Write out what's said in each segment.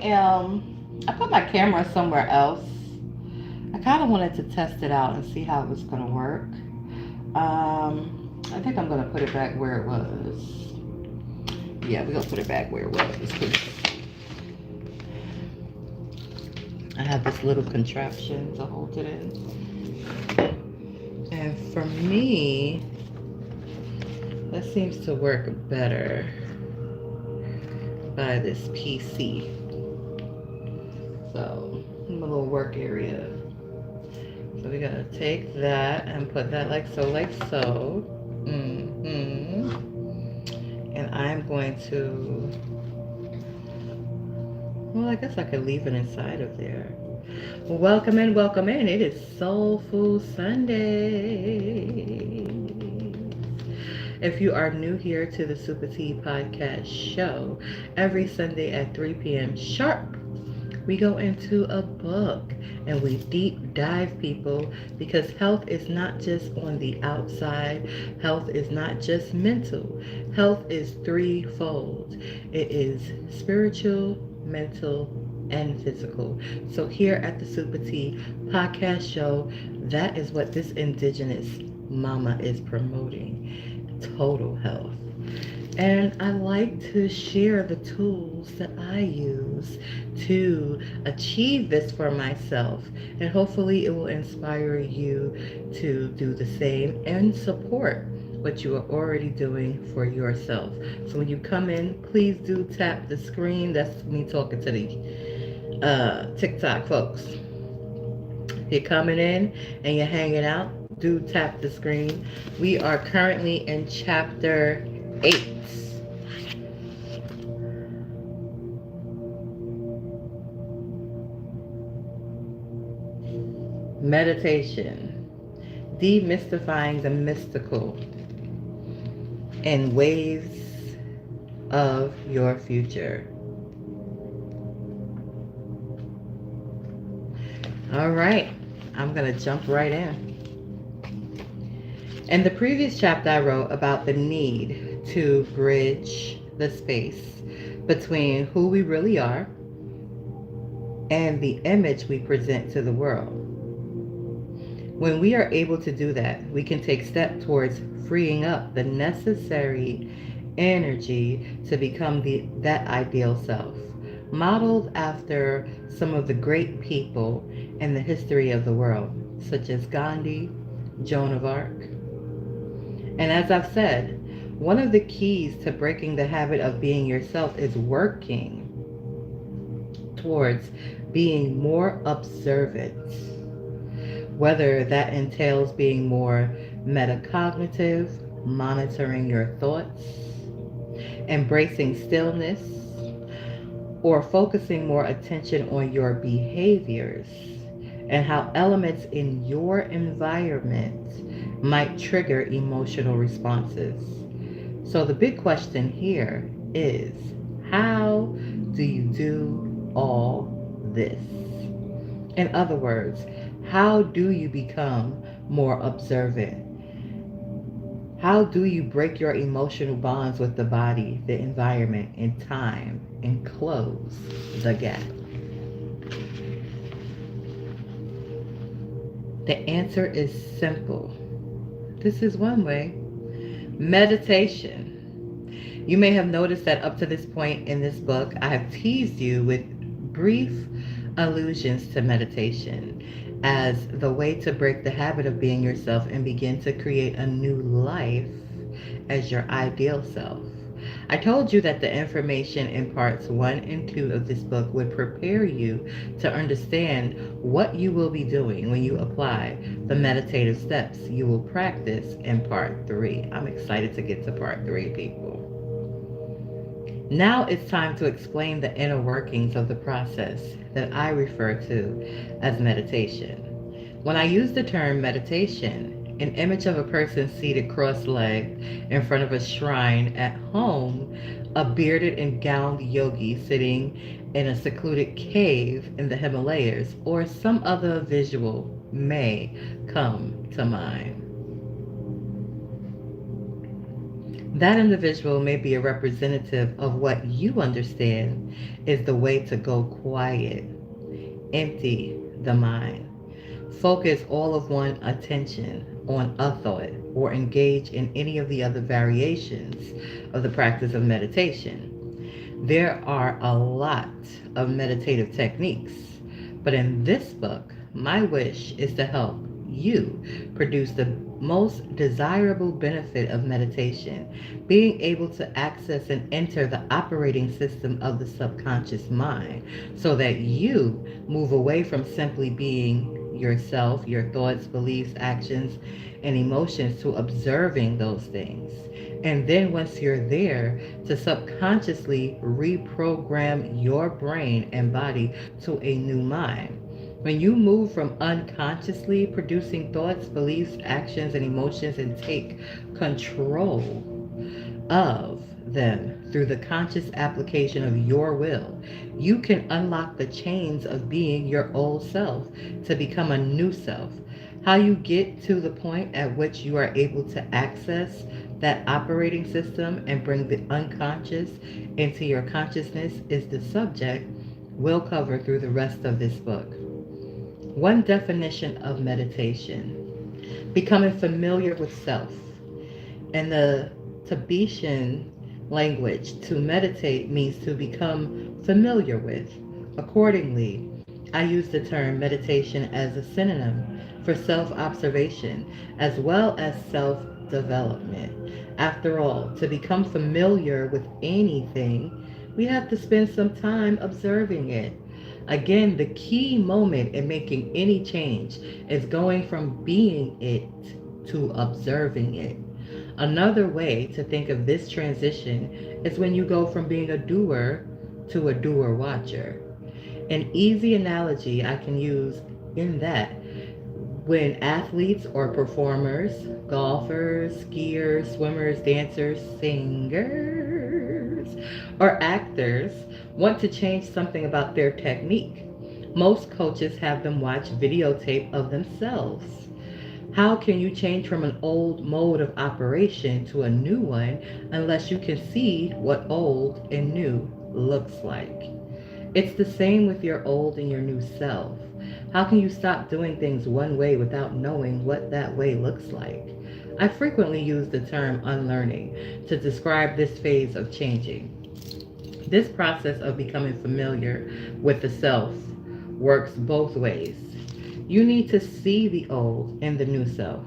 I put my camera somewhere else. I kind of wanted to test it out and see how it was going to work. I think I'm going to put it back where it was. Yeah, we're going to put it back where it was. 'Cause I have this little contraption to hold it in. And for me, that seems to work better by this PC. So, my little work area. So we're gonna take that and put that like so, like so. And I'm going to, well, I guess I could leave it inside of there. Welcome in, welcome in. It is Soulful Sunday. If you are new here to the SupaTea podcast show, every Sunday at 3 p.m. sharp, we go into a book and we deep dive people, because health is not just on the outside. Health is not just mental. Health is threefold. It is spiritual, mental, and physical. So here at the SupaTea podcast show, that is what this indigenous mama is promoting: total health. And I like to share the tools that I use to achieve this for myself. And hopefully it will inspire you to do the same and support what you are already doing for yourself. So when you come in, please do tap the screen. That's me talking to the TikTok folks. If you're coming in and you're hanging out, do tap the screen. We are currently in chapter 8. Meditation. Demystifying the mystical in waves of your future. All right, I'm going to jump right in. In the previous chapter, I wrote about the need to bridge the space between who we really are and the image we present to the world. When we are able to do that, we can take steps towards freeing up the necessary energy to become that ideal self, modeled after some of the great people in the history of the world, such as Gandhi, Joan of Arc. And as I've said, one of the keys to breaking the habit of being yourself is working towards being more observant, whether that entails being more metacognitive, monitoring your thoughts, embracing stillness, or focusing more attention on your behaviors and how elements in your environment might trigger emotional responses. So the big question here is, how do you do all this? In other words, how do you become more observant? How do you break your emotional bonds with the body, the environment, and time, and close the gap? The answer is simple. This is one way: meditation. You may have noticed that up to this point in this book, I have teased you with brief allusions to meditation as the way to break the habit of being yourself and begin to create a new life as your ideal self. I told you that the information in parts 1 and 2 of this book would prepare you to understand what you will be doing when you apply the meditative steps you will practice in part 3. I'm excited to get to part 3, people. Now it's time to explain the inner workings of the process that I refer to as meditation. When I use the term meditation, an image of a person seated cross-legged in front of a shrine at home, a bearded and gowned yogi sitting in a secluded cave in the Himalayas, or some other visual may come to mind. That individual may be a representative of what you understand is the way to go quiet, empty the mind, focus all of one's attention on a thought, or engage in any of the other variations of the practice of meditation. There are a lot of meditative techniques, but in this book, my wish is to help you produce the most desirable benefit of meditation, being able to access and enter the operating system of the subconscious mind so that you move away from simply being yourself, your thoughts, beliefs, actions, and emotions to observing those things. And then once you're there, to subconsciously reprogram your brain and body to a new mind. When you move from unconsciously producing thoughts, beliefs, actions, and emotions and take control of them through the conscious application of your will, you can unlock the chains of being your old self to become a new self. How you get to the point at which you are able to access that operating system and bring the unconscious into your consciousness is the subject we'll cover through the rest of this book. One definition of meditation: becoming familiar with self. In the Tibetan language, to meditate means to become familiar with. Accordingly, I use the term meditation as a synonym for self-observation as well as self-development. After all, to become familiar with anything, we have to spend some time observing it. Again, the key moment in making any change is going from being it to observing it. Another way to think of this transition is when you go from being a doer to a doer watcher. An easy analogy I can use in that: when athletes or performers, golfers, skiers, swimmers, dancers, singers, or actors want to change something about their technique, most coaches have them watch videotape of themselves. How can you change from an old mode of operation to a new one unless you can see what old and new looks like? It's the same with your old and your new self. How can you stop doing things one way without knowing what that way looks like? I frequently use the term unlearning to describe this phase of changing. This process of becoming familiar with the self works both ways. You need to see the old and the new self.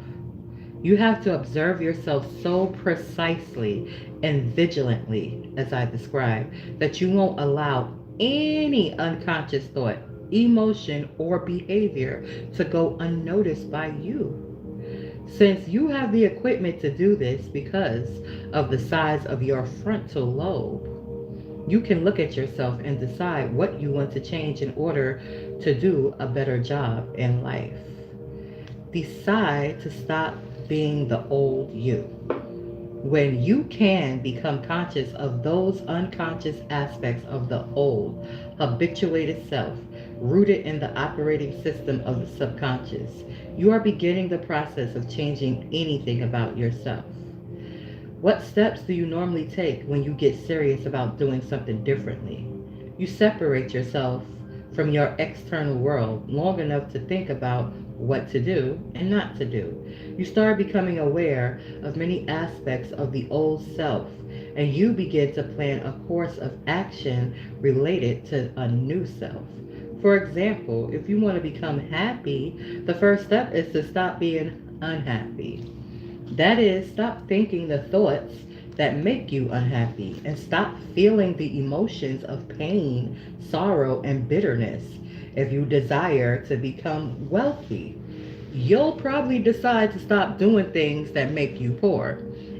You have to observe yourself so precisely and vigilantly, as I described, that you won't allow any unconscious thought, emotion, or behavior to go unnoticed by you. Since you have the equipment to do this because of the size of your frontal lobe, you can look at yourself and decide what you want to change in order to do a better job in life. Decide to stop being the old you. When you can become conscious of those unconscious aspects of the old, habituated self, rooted in the operating system of the subconscious, you are beginning the process of changing anything about yourself. What steps do you normally take when you get serious about doing something differently? You separate yourself from your external world long enough to think about what to do and not to do. You start becoming aware of many aspects of the old self, and you begin to plan a course of action related to a new self. For example, if you want to become happy, the first step is to stop being unhappy. That is, stop thinking the thoughts that make you unhappy and stop feeling the emotions of pain, sorrow, and bitterness. If you desire to become wealthy, you'll probably decide to stop doing things that make you poor.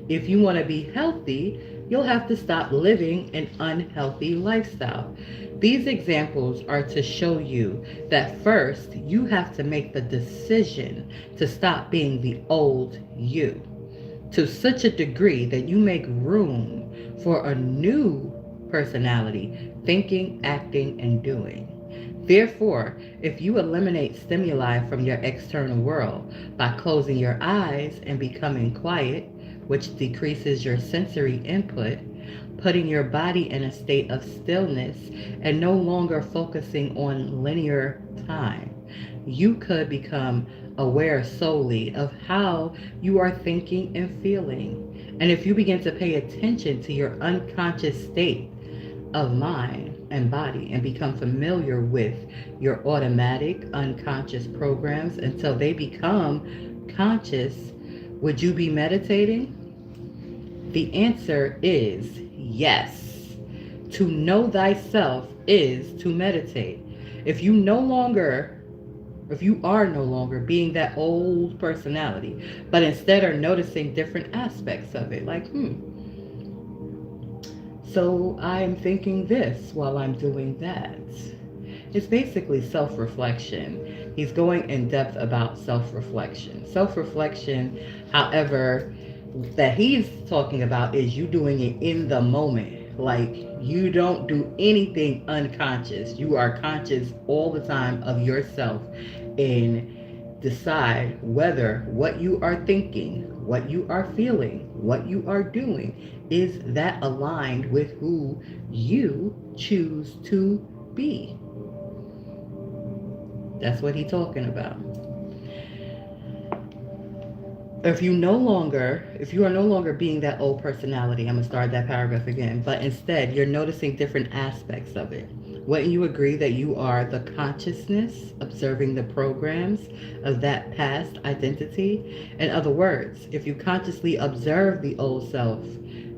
If you want to be healthy, you'll have to stop living an unhealthy lifestyle. These examples are to show you that first you have to make the decision to stop being the old you to such a degree that you make room for a new personality, thinking, acting, and doing. Therefore, if you eliminate stimuli from your external world by closing your eyes and becoming quiet, which decreases your sensory input, putting your body in a state of stillness and no longer focusing on linear time. You could become aware solely of how you are thinking and feeling. And if you begin to pay attention to your unconscious state of mind and body and become familiar with your automatic unconscious programs until they become conscious, would you be meditating? The answer is yes. To know thyself is to meditate. If you are no longer being that old personality, but instead are noticing different aspects of it, like, so I'm thinking this while I'm doing that. It's basically self-reflection. He's going in depth about self-reflection. Self-reflection, however, that he's talking about is you doing it in the moment. Like, you don't do anything unconscious. You are conscious all the time of yourself and decide whether what you are thinking, what you are feeling, what you are doing, is that aligned with who you choose to be. That's what he's talking about. If you are no longer being that old personality, I'm going to start that paragraph again, but instead you're noticing different aspects of it. Wouldn't you agree that you are the consciousness observing the programs of that past identity? In other words, if you consciously observe the old self,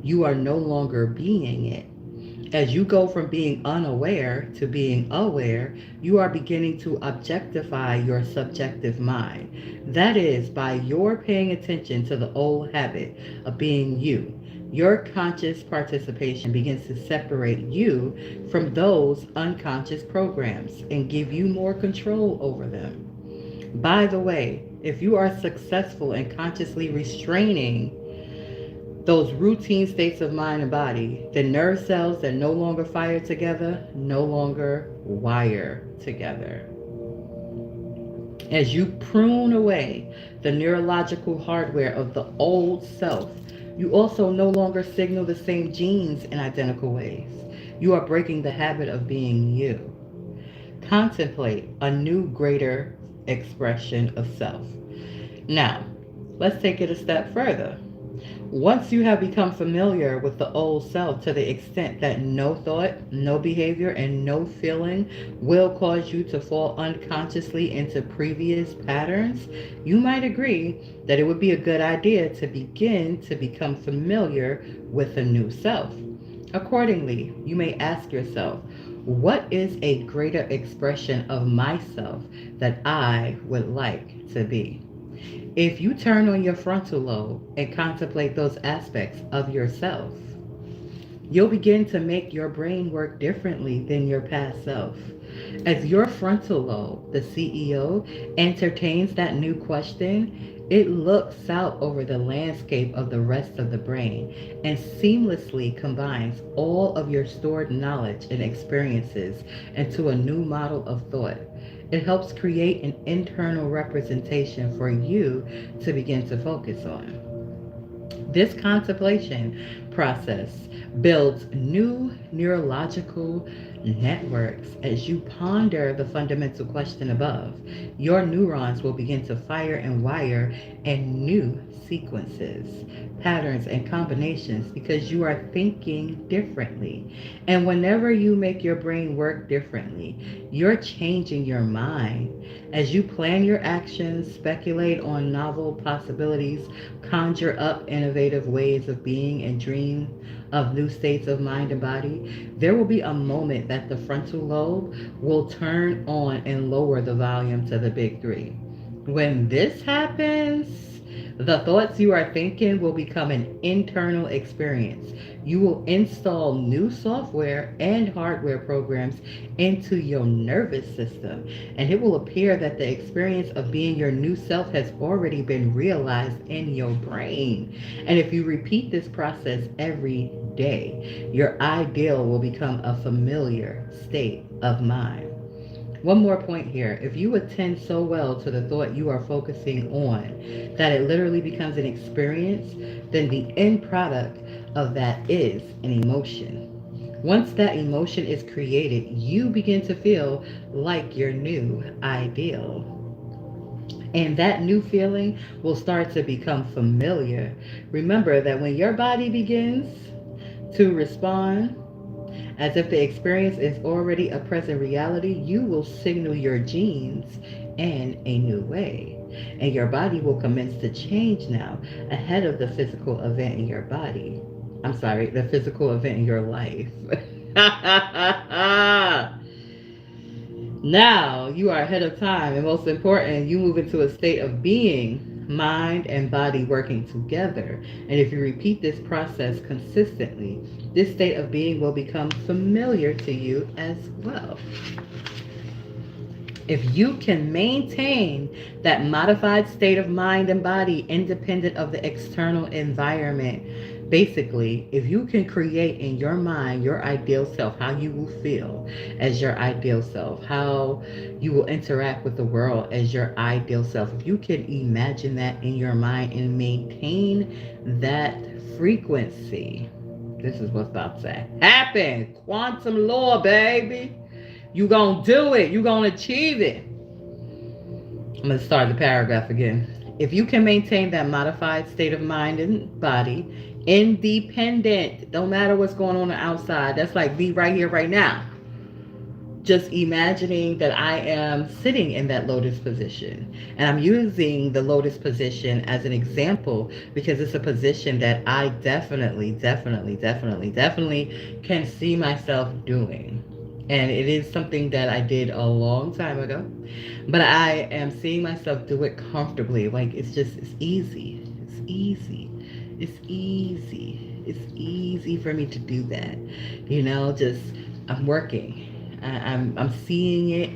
you are no longer being it. As you go from being unaware to being aware, you are beginning to objectify your subjective mind. That is, by your paying attention to the old habit of being you, your conscious participation begins to separate you from those unconscious programs and give you more control over them. By the way, if you are successful in consciously restraining those routine states of mind and body, the nerve cells that no longer fire together no longer wire together. As you prune away the neurological hardware of the old self, you also no longer signal the same genes in identical ways. You are breaking the habit of being you. Contemplate a new, greater expression of self. Now, let's take it a step further. Once you have become familiar with the old self to the extent that no thought, no behavior, and no feeling will cause you to fall unconsciously into previous patterns, you might agree that it would be a good idea to begin to become familiar with the new self. Accordingly, you may ask yourself, what is a greater expression of myself that I would like to be? If you turn on your frontal lobe and contemplate those aspects of yourself, you'll begin to make your brain work differently than your past self. As your frontal lobe, the CEO, entertains that new question, it looks out over the landscape of the rest of the brain and seamlessly combines all of your stored knowledge and experiences into a new model of thought. It helps create an internal representation for you to begin to focus on. This contemplation process builds new neurological networks. As you ponder the fundamental question above, your neurons will begin to fire and wire in new sequences, patterns, and combinations because you are thinking differently. And whenever you make your brain work differently, you're changing your mind. As you plan your actions, speculate on novel possibilities, conjure up innovative ways of being, and dream of new states of mind and body, there will be a moment that the frontal lobe will turn on and lower the volume to the big three. When this happens, the thoughts you are thinking will become an internal experience. You will install new software and hardware programs into your nervous system, and it will appear that the experience of being your new self has already been realized in your brain. And if you repeat this process every day, your ideal will become a familiar state of mind. One more point here. If you attend so well to the thought you are focusing on that it literally becomes an experience, then the end product of that is an emotion. Once that emotion is created, you begin to feel like your new ideal. And that new feeling will start to become familiar. Remember that when your body begins to respond as if the experience is already a present reality, you will signal your genes in a new way. And your body will commence to change now ahead of the physical event in your body. I'm sorry, the physical event in your life. Now you are ahead of time, and most important, you move into a state of being, mind and body working together. And if you repeat this process consistently, this state of being will become familiar to you as well. If you can maintain that modified state of mind and body independent of the external environment, basically, if you can create in your mind your ideal self, how you will feel as your ideal self, how you will interact with the world as your ideal self, if you can imagine that in your mind and maintain that frequency, this is what's about to happen. Quantum law, baby. You gonna do it. You gonna achieve it. I'm gonna start the paragraph again. If you can maintain that modified state of mind and body, independent, don't matter what's going on outside. That's like me right here, right now. Just imagining that I am sitting in that lotus position. And I'm using the lotus position as an example because it's a position that I definitely can see myself doing. And it is something that I did a long time ago. But I am seeing myself do it comfortably. Like it's easy. It's easy. It's easy. It's easy for me to do that. Just I'm working. I'm seeing it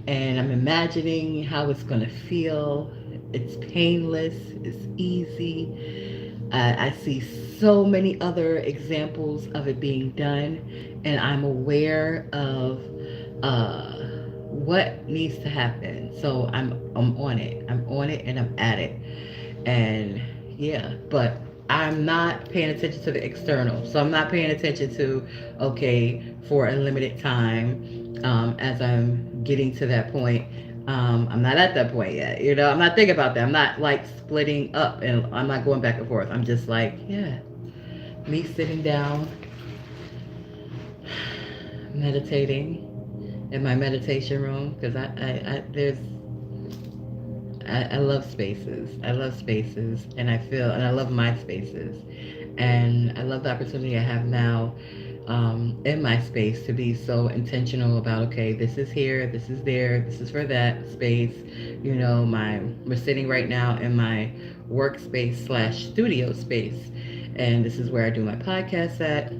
and I'm imagining how it's gonna feel. It's painless. It's easy. I see so many other examples of it being done, and I'm aware of what needs to happen. So I'm on it. I'm on it, and I'm at it. And yeah, but I'm not paying attention to the external. So I'm not paying attention to, okay, for a limited time, as I'm getting to that point. I'm not at that point yet. I'm not thinking about that. I'm not like splitting up and I'm not going back and forth. I'm just like, yeah, me sitting down, meditating in my meditation room because I love spaces. I love spaces, and I love my spaces, and I love the opportunity I have now in my space to be so intentional about, okay, this is here, this is there, this is for that space. We're sitting right now in my workspace / studio space, and this is where I do my podcast at.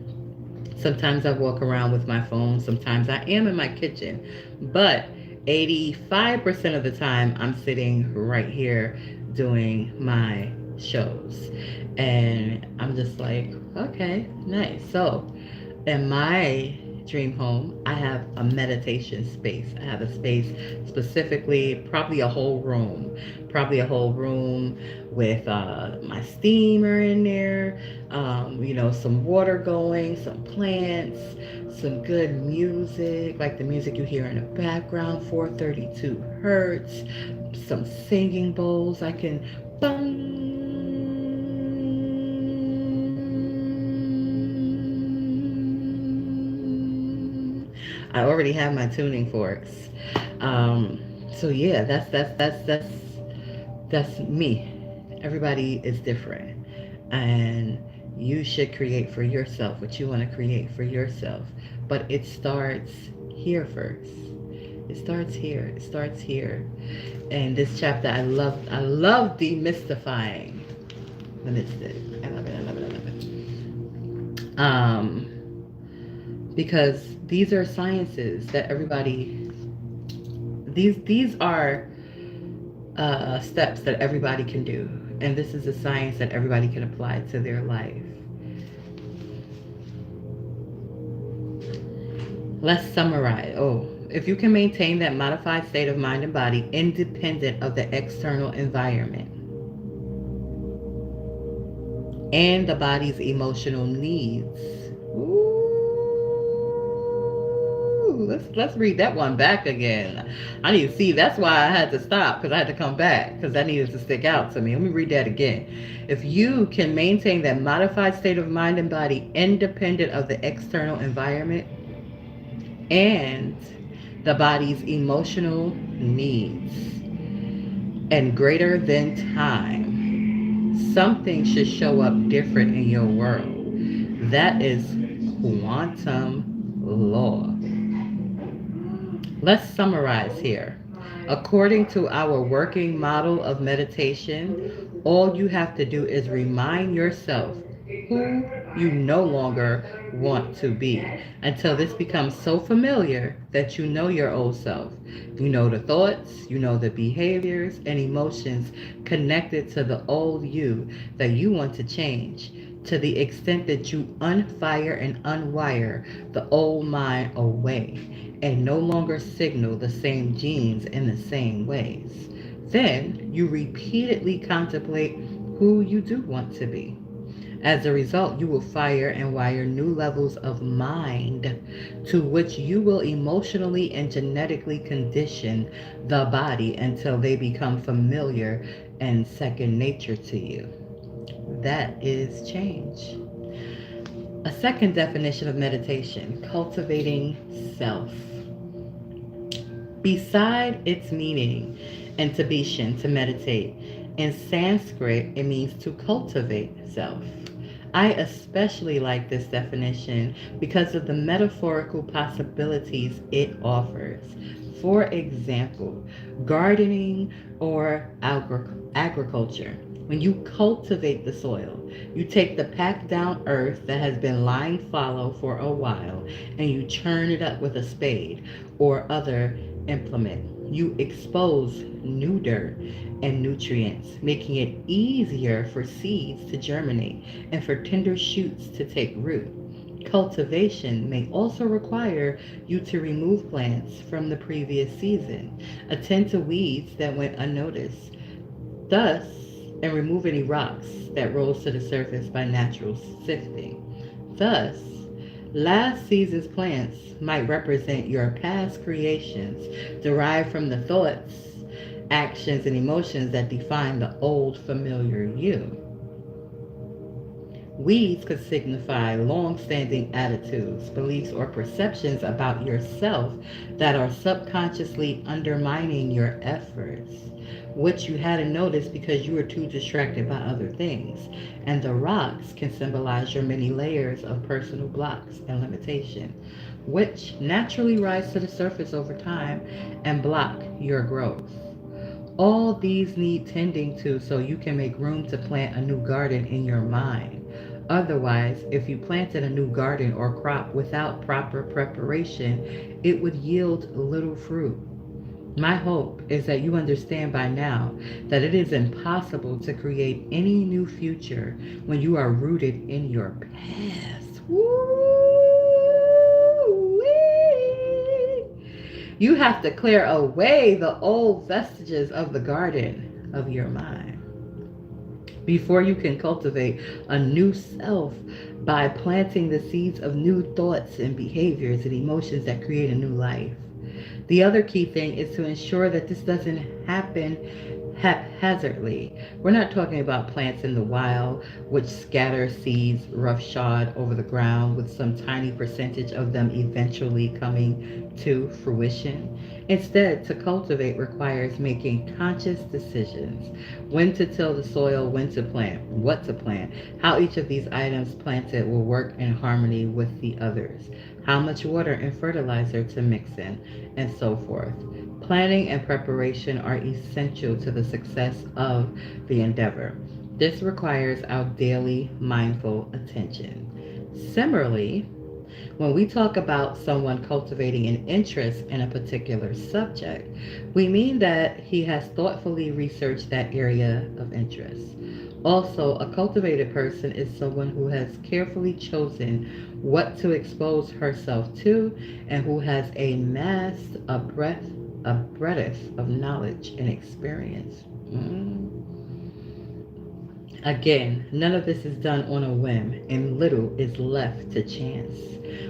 Sometimes I walk around with my phone. Sometimes I am in my kitchen. But 85% of the time, I'm sitting right here doing my shows. And I'm just like, okay, nice. So in my dream home, I have a meditation space. I have a space specifically, probably a whole room with my steamer in there, some water going, some plants, some good music, like the music you hear in the background, 432 hertz, some singing bowls. I can bum. I already have my tuning forks. So yeah, that's me. Everybody is different, and you should create for yourself what you want to create for yourself. But it starts here first. It starts here. It starts here. And this chapter, I love demystifying the mystic. I love it. I love it. I love it. Because these are sciences that everybody. These are steps that everybody can do, and this is a science that everybody can apply to their life. Let's summarize. Oh, if you can maintain that modified state of mind and body independent of the external environment and the body's emotional needs. Ooh, let's read that one back again. I need to see. That's why I had to stop, because I had to come back, because that needed to stick out to me. Let me read that again. If you can maintain that modified state of mind and body independent of the external environment and the body's emotional needs and greater than time, something should show up different in your world. That is quantum law. Let's summarize here. According to our working model of meditation, all you have to do is remind yourself who you no longer want to be until this becomes so familiar that you know your old self. You know the thoughts, you know the behaviors and emotions connected to the old you that you want to change, to the extent that you unfire and unwire the old mind away and no longer signal the same genes in the same ways. Then you repeatedly contemplate who you do want to be. As a result, you will fire and wire new levels of mind to which you will emotionally and genetically condition the body until they become familiar and second nature to you. That is change. A second definition of meditation, cultivating self. Beside its meaning, intubation, to meditate, in Sanskrit, it means to cultivate self. I especially like this definition because of the metaphorical possibilities it offers. For example, gardening or agriculture. When you cultivate the soil, you take the packed down earth that has been lying fallow for a while and you churn it up with a spade or other implement. You expose new dirt and nutrients, making it easier for seeds to germinate and for tender shoots to take root. Cultivation may also require you to remove plants from the previous season, attend to weeds that went unnoticed, thus, and remove any rocks that rose to the surface by natural sifting. Thus, last season's plants might represent your past creations derived from the thoughts, actions, and emotions that define the old familiar you. Weeds could signify long-standing attitudes, beliefs, or perceptions about yourself that are subconsciously undermining your efforts, which you hadn't noticed because you were too distracted by other things. And the rocks can symbolize your many layers of personal blocks and limitation, which naturally rise to the surface over time and block your growth. All these need tending to so you can make room to plant a new garden in your mind. Otherwise, if you planted a new garden or crop without proper preparation, it would yield little fruit. My hope is that you understand by now that it is impossible to create any new future when you are rooted in your past. Woo-wee. You have to clear away the old vestiges of the garden of your mind before you can cultivate a new self by planting the seeds of new thoughts and behaviors and emotions that create a new life. The other key thing is to ensure that this doesn't happen haphazardly. We're not talking about plants in the wild, which scatter seeds roughshod over the ground with some tiny percentage of them eventually coming to fruition. Instead, to cultivate requires making conscious decisions. When to till the soil, when to plant, what to plant, how each of these items planted will work in harmony with the others, how much water and fertilizer to mix in, and so forth. Planning and preparation are essential to the success of the endeavor. This requires our daily mindful attention. Similarly, When we talk about someone cultivating an interest in a particular subject, we mean that he has thoughtfully researched that area of interest. Also, a cultivated person is someone who has carefully chosen what to expose herself to and who has amassed a breadth of knowledge and experience. Mm. Again, none of this is done on a whim, and little is left to chance.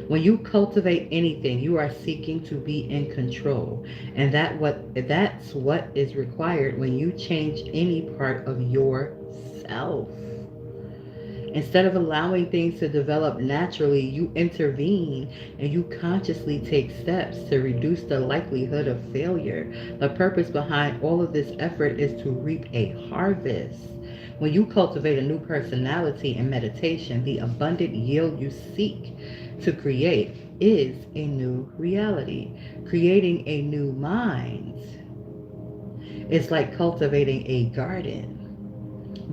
When you cultivate anything, you are seeking to be in control, and that's what is required when you change any part of yourself. Instead of allowing things to develop naturally, you intervene and you consciously take steps to reduce the likelihood of failure. The purpose behind all of this effort is to reap a harvest. When you cultivate a new personality in meditation, the abundant yield you seek to create is a new reality. Creating a new mind is like cultivating a garden.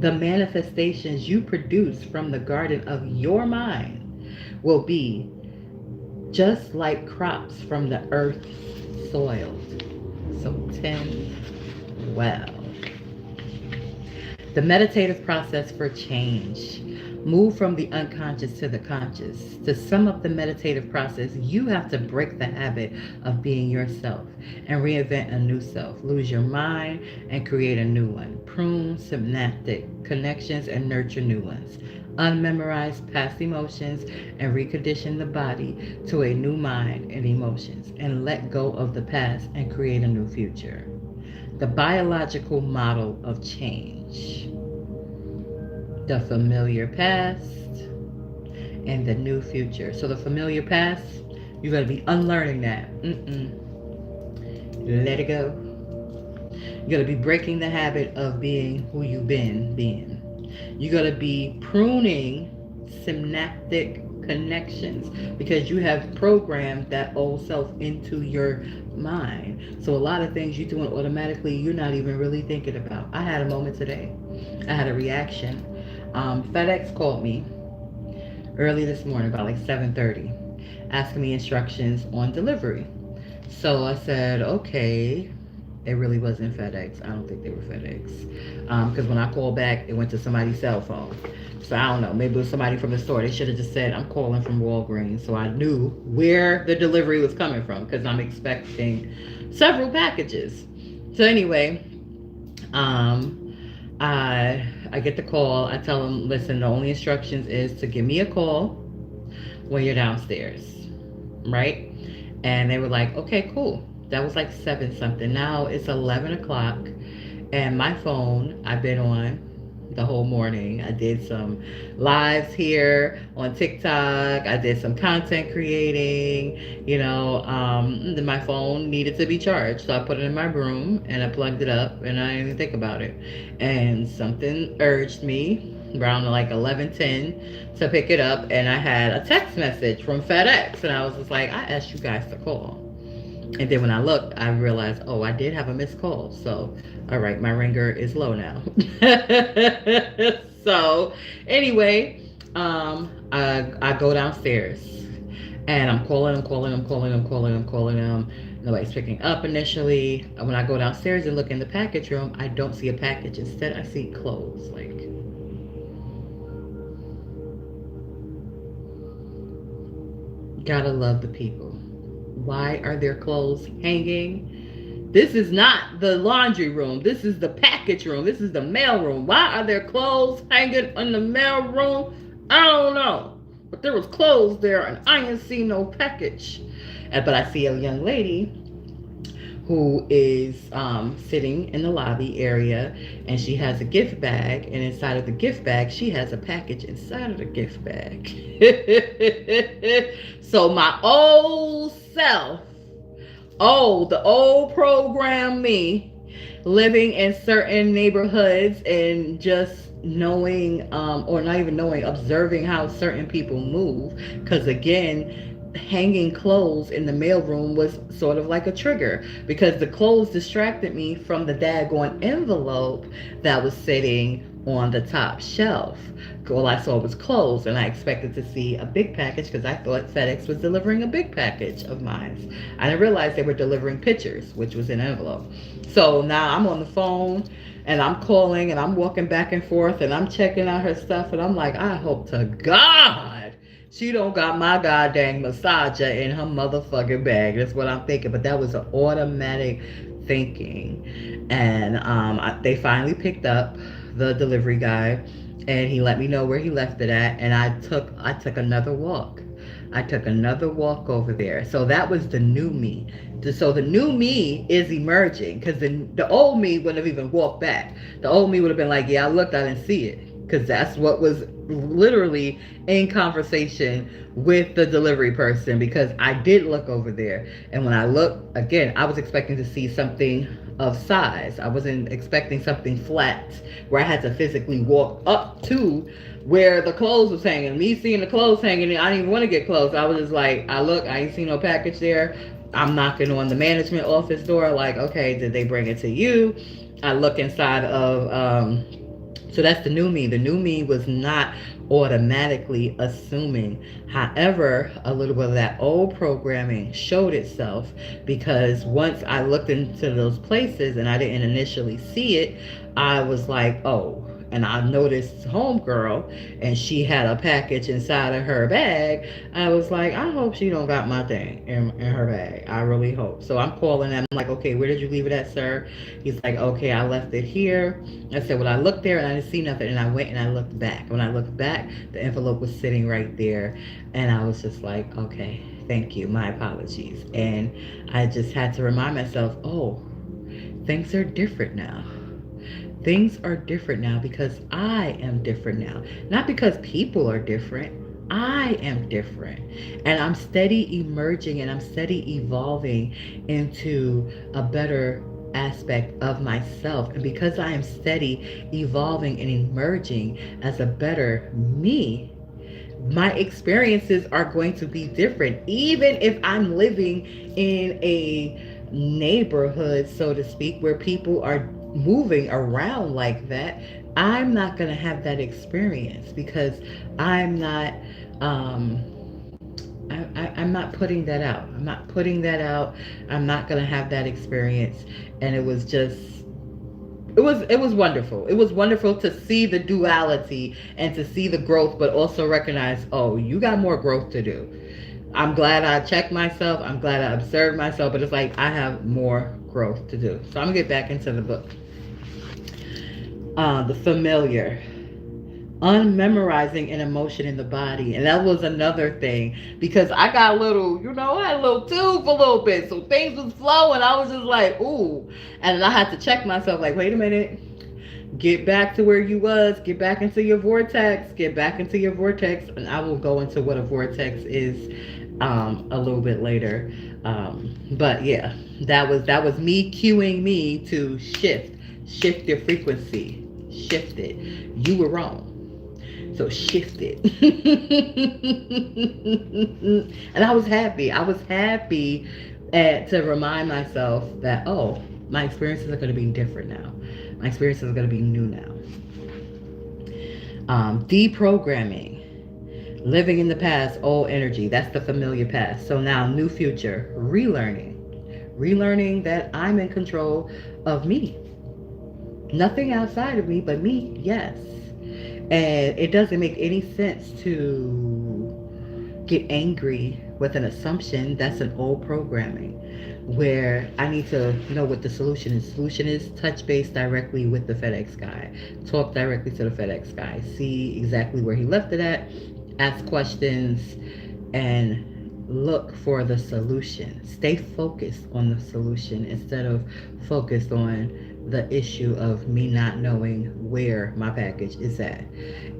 The manifestations you produce from the garden of your mind will be just like crops from the earth's soil. So tend well. The meditative process for change. Move from the unconscious to the conscious. To sum up the meditative process, you have to break the habit of being yourself and reinvent a new self. Lose your mind and create a new one. Prune synaptic connections and nurture new ones. Unmemorize past emotions and recondition the body to a new mind and emotions. And let go of the past and create a new future. The biological model of change. The familiar past and the new future. So the familiar past, you got to be unlearning that. Let it go. You got to be breaking the habit of being who you've been being. You got to be pruning synaptic connections because you have programmed that old self into your mind. So a lot of things you're doing automatically, you're not even really thinking about. I had a moment today. I had a reaction. FedEx called me early this morning about like 7:30 asking me instructions on delivery. So I said, okay. It really wasn't FedEx. I don't think they were FedEx. Because when I called back, it went to somebody's cell phone. So I don't know. Maybe it was somebody from the store. They should have just said, I'm calling from Walgreens. So I knew where the delivery was coming from because I'm expecting several packages. So anyway, I get the call. I tell them, listen, the only instructions is to give me a call when you're downstairs. Right? And they were like, okay, cool. That was like 7 something. Now it's 11 o'clock and my phone I've been on the whole morning. I did some lives here on TikTok. I did some content creating, then my phone needed to be charged. So I put it in my room and I plugged it up and I didn't even think about it. And something urged me around like 11:10 to pick it up and I had a text message from FedEx and I was just like, I asked you guys to call. And then when I looked, I realized, oh, I did have a missed call. So, all right, my ringer is low now. So, anyway, I go downstairs and I'm calling. Nobody's picking up initially. When I go downstairs and look in the package room, I don't see a package. Instead, I see clothes. Like, gotta love the people. Why are their clothes hanging? This is not the laundry room. This is the package room. This is the mail room. Why are there clothes hanging in the mail room? I don't know. But there was clothes there and I didn't see no package. But I see a young lady who is sitting in the lobby area and she has a gift bag and inside of the gift bag she has a package inside of the gift bag. So my old self, the old program me, living in certain neighborhoods and just knowing or not even knowing, observing how certain people move, because again, hanging clothes in the mailroom was sort of like a trigger because the clothes distracted me from the daggone envelope that was sitting on the top shelf. All I saw was clothes, and I expected to see a big package because I thought FedEx was delivering a big package of mine. I didn't realize they were delivering pictures, which was in an envelope. So now I'm on the phone and I'm calling and I'm walking back and forth and I'm checking out her stuff, and I'm like, I hope to God she don't got my goddamn massager in her motherfucking bag. That's what I'm thinking. But that was an automatic thinking. And they finally picked up the delivery guy, and he let me know where he left it at. And I took another walk. I took another walk over there. So that was the new me. So the new me is emerging, because the old me wouldn't have even walked back. The old me would have been like, yeah, I looked, I didn't see it. Because that's what was literally in conversation with the delivery person, because I did look over there. And when I looked, again, I was expecting to see something of size. I wasn't expecting something flat where I had to physically walk up to where the clothes was hanging. Me seeing the clothes hanging, I didn't even want to get close. I was just like, I ain't seen no package there. I'm knocking on the management office door like, okay, did they bring it to you? I look inside of, so that's the new me. The new me was not automatically assuming. However, a little bit of that old programming showed itself, because once I looked into those places and I didn't initially see it, I was like, oh. And I noticed homegirl, and she had a package inside of her bag. I was like, I hope she don't got my thing in her bag. I really hope. So I'm calling them. I'm like, okay, where did you leave it at, sir? He's like, okay, I left it here. I said, well, I looked there and I didn't see nothing. And I went and I looked back. When I looked back, the envelope was sitting right there. And I was just like, okay, thank you. My apologies. And I just had to remind myself, oh, things are different now. Things are different now because I am different now. Not because people are different. I am different. And I'm steady emerging and I'm steady evolving into a better aspect of myself. And because I am steady evolving and emerging as a better me, my experiences are going to be different. Even if I'm living in a neighborhood, so to speak, where people are moving around like that, I'm not going to have that experience, because I'm not I'm not putting that out. I'm not putting that out. I'm not going to have that experience. And it was just, it was wonderful. It was wonderful to see the duality and to see the growth, but also recognize, oh, you got more growth to do. I'm glad I checked myself. I'm glad I observed myself, but it's like I have more growth to do. So I'm gonna get back into the book. The familiar. Unmemorizing an emotion in the body. And that was another thing, because I got a little, I had a little tube a little bit. So things was flowing. I was just like, ooh. And I had to check myself like, wait a minute. Get back to where you was. Get back into your vortex. Get back into your vortex. And I will go into what a vortex is a little bit later. But yeah, that was me cueing me to shift your frequency. Shift it. You were wrong. So shift it. And I was happy. To remind myself that, oh, my experiences are going to be different now. My experiences are going to be new now. Deprogramming. Living in the past, old energy. That's the familiar past. So now, new future. Relearning. Relearning that I'm in control of me. Nothing outside of me but me, yes. And it doesn't make any sense to get angry with an assumption. That's an old programming, where I need to know what the solution is. Solution is touch base directly with the FedEx guy. Talk directly to the FedEx guy. See exactly where he left it at. Ask questions and look for the solution. Stay focused on the solution instead of focused on the issue of me not knowing where my package is at.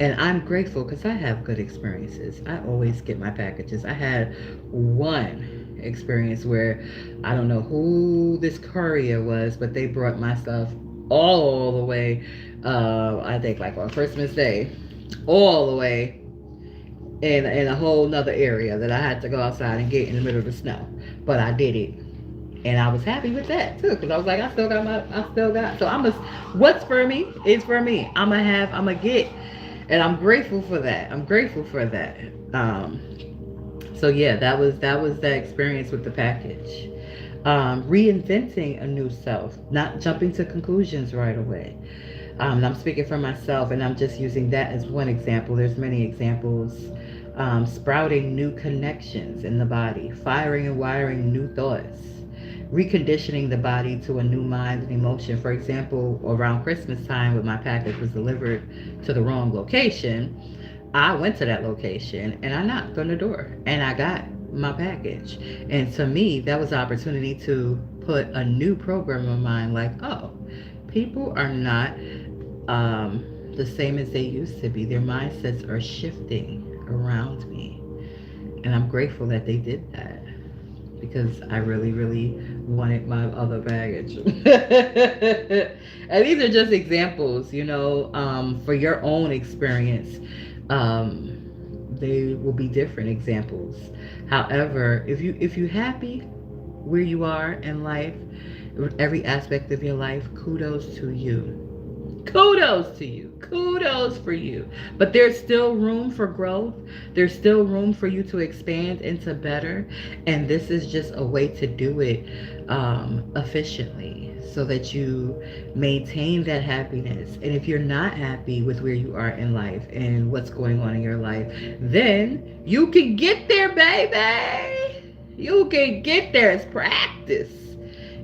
And I'm grateful because I have good experiences. I always get my packages. I had one experience where I don't know who this courier was, but they brought my stuff all the way, I think like on Christmas Day, all the way in a whole nother area that I had to go outside and get in the middle of the snow. But I did it. And I was happy with that too, because I was like, I still got. So what's for me is for me. I'm gonna get, and I'm grateful for that. I'm grateful for that. Um, so yeah, that was the experience with the package. Reinventing a new self, not jumping to conclusions right away. I'm speaking for myself, and I'm just using that as one example. There's many examples. Sprouting new connections in the body, firing and wiring new thoughts, reconditioning the body to a new mind and emotion. For example, around Christmas time, when my package was delivered to the wrong location, I went to that location and I knocked on the door and I got my package. And to me, that was an opportunity to put a new program in my mind, like, oh, people are not the same as they used to be. Their mindsets are shifting around me. And I'm grateful that they did that because I really, really wanted my other baggage. And these are just examples, for your own experience. They will be different examples. However, if you happy where you are in life, every aspect of your life, kudos to you. Kudos to you. Kudos for you. But there's still room for growth. There's still room for you to expand into better. And this is just a way to do it efficiently so that you maintain that happiness. And if you're not happy with where you are in life and what's going on in your life, then you can get there, baby. You can get there. It's practice.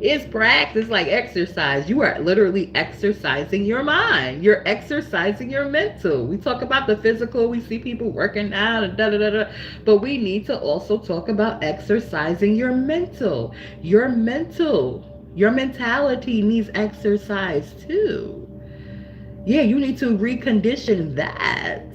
It's practice, like exercise. You are literally exercising your mind. You're exercising your mental. We talk about the physical. We see people working out and da-da-da-da. But we need to also talk about exercising your mental. Your mentality needs exercise too. Yeah, you need to recondition that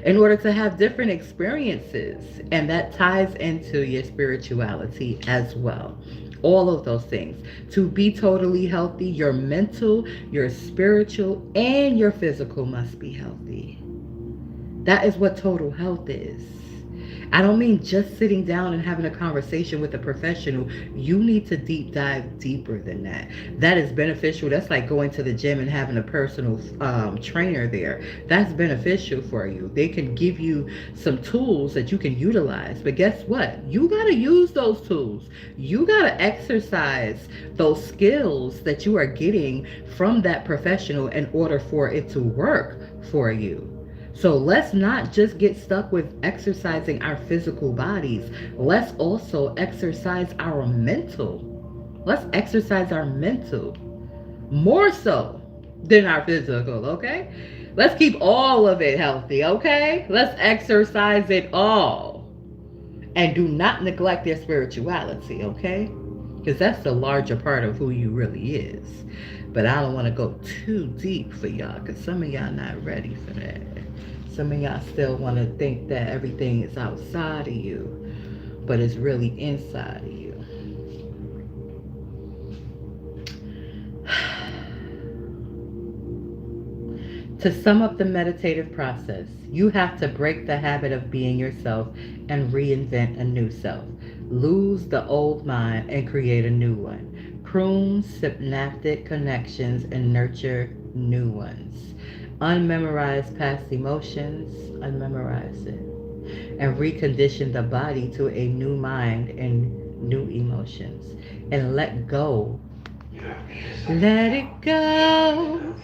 in order to have different experiences. And that ties into your spirituality as well. All of those things. To be totally healthy, your mental, your spiritual, and your physical must be healthy. That is what total health is. I don't mean just sitting down and having a conversation with a professional. You need to deep dive deeper than that. That is beneficial. That's like going to the gym and having a personal trainer there. That's beneficial for you. They can give you some tools that you can utilize. But guess what? You got to use those tools. You got to exercise those skills that you are getting from that professional in order for it to work for you. So let's not just get stuck with exercising our physical bodies. Let's also exercise our mental. Let's exercise our mental more so than our physical, okay? Let's keep all of it healthy, okay? Let's exercise it all. And do not neglect your spirituality, okay? Because that's the larger part of who you really is. But I don't want to go too deep for y'all because some of y'all not ready for that. Some of y'all still want to think that everything is outside of you, but it's really inside of you. To sum up the meditative process, you have to break the habit of being yourself and reinvent a new self. Lose the old mind and create a new one. Prune synaptic connections and nurture new ones. Unmemorize past emotions, unmemorize it, and recondition the body to a new mind and new emotions. And let go. Let it go.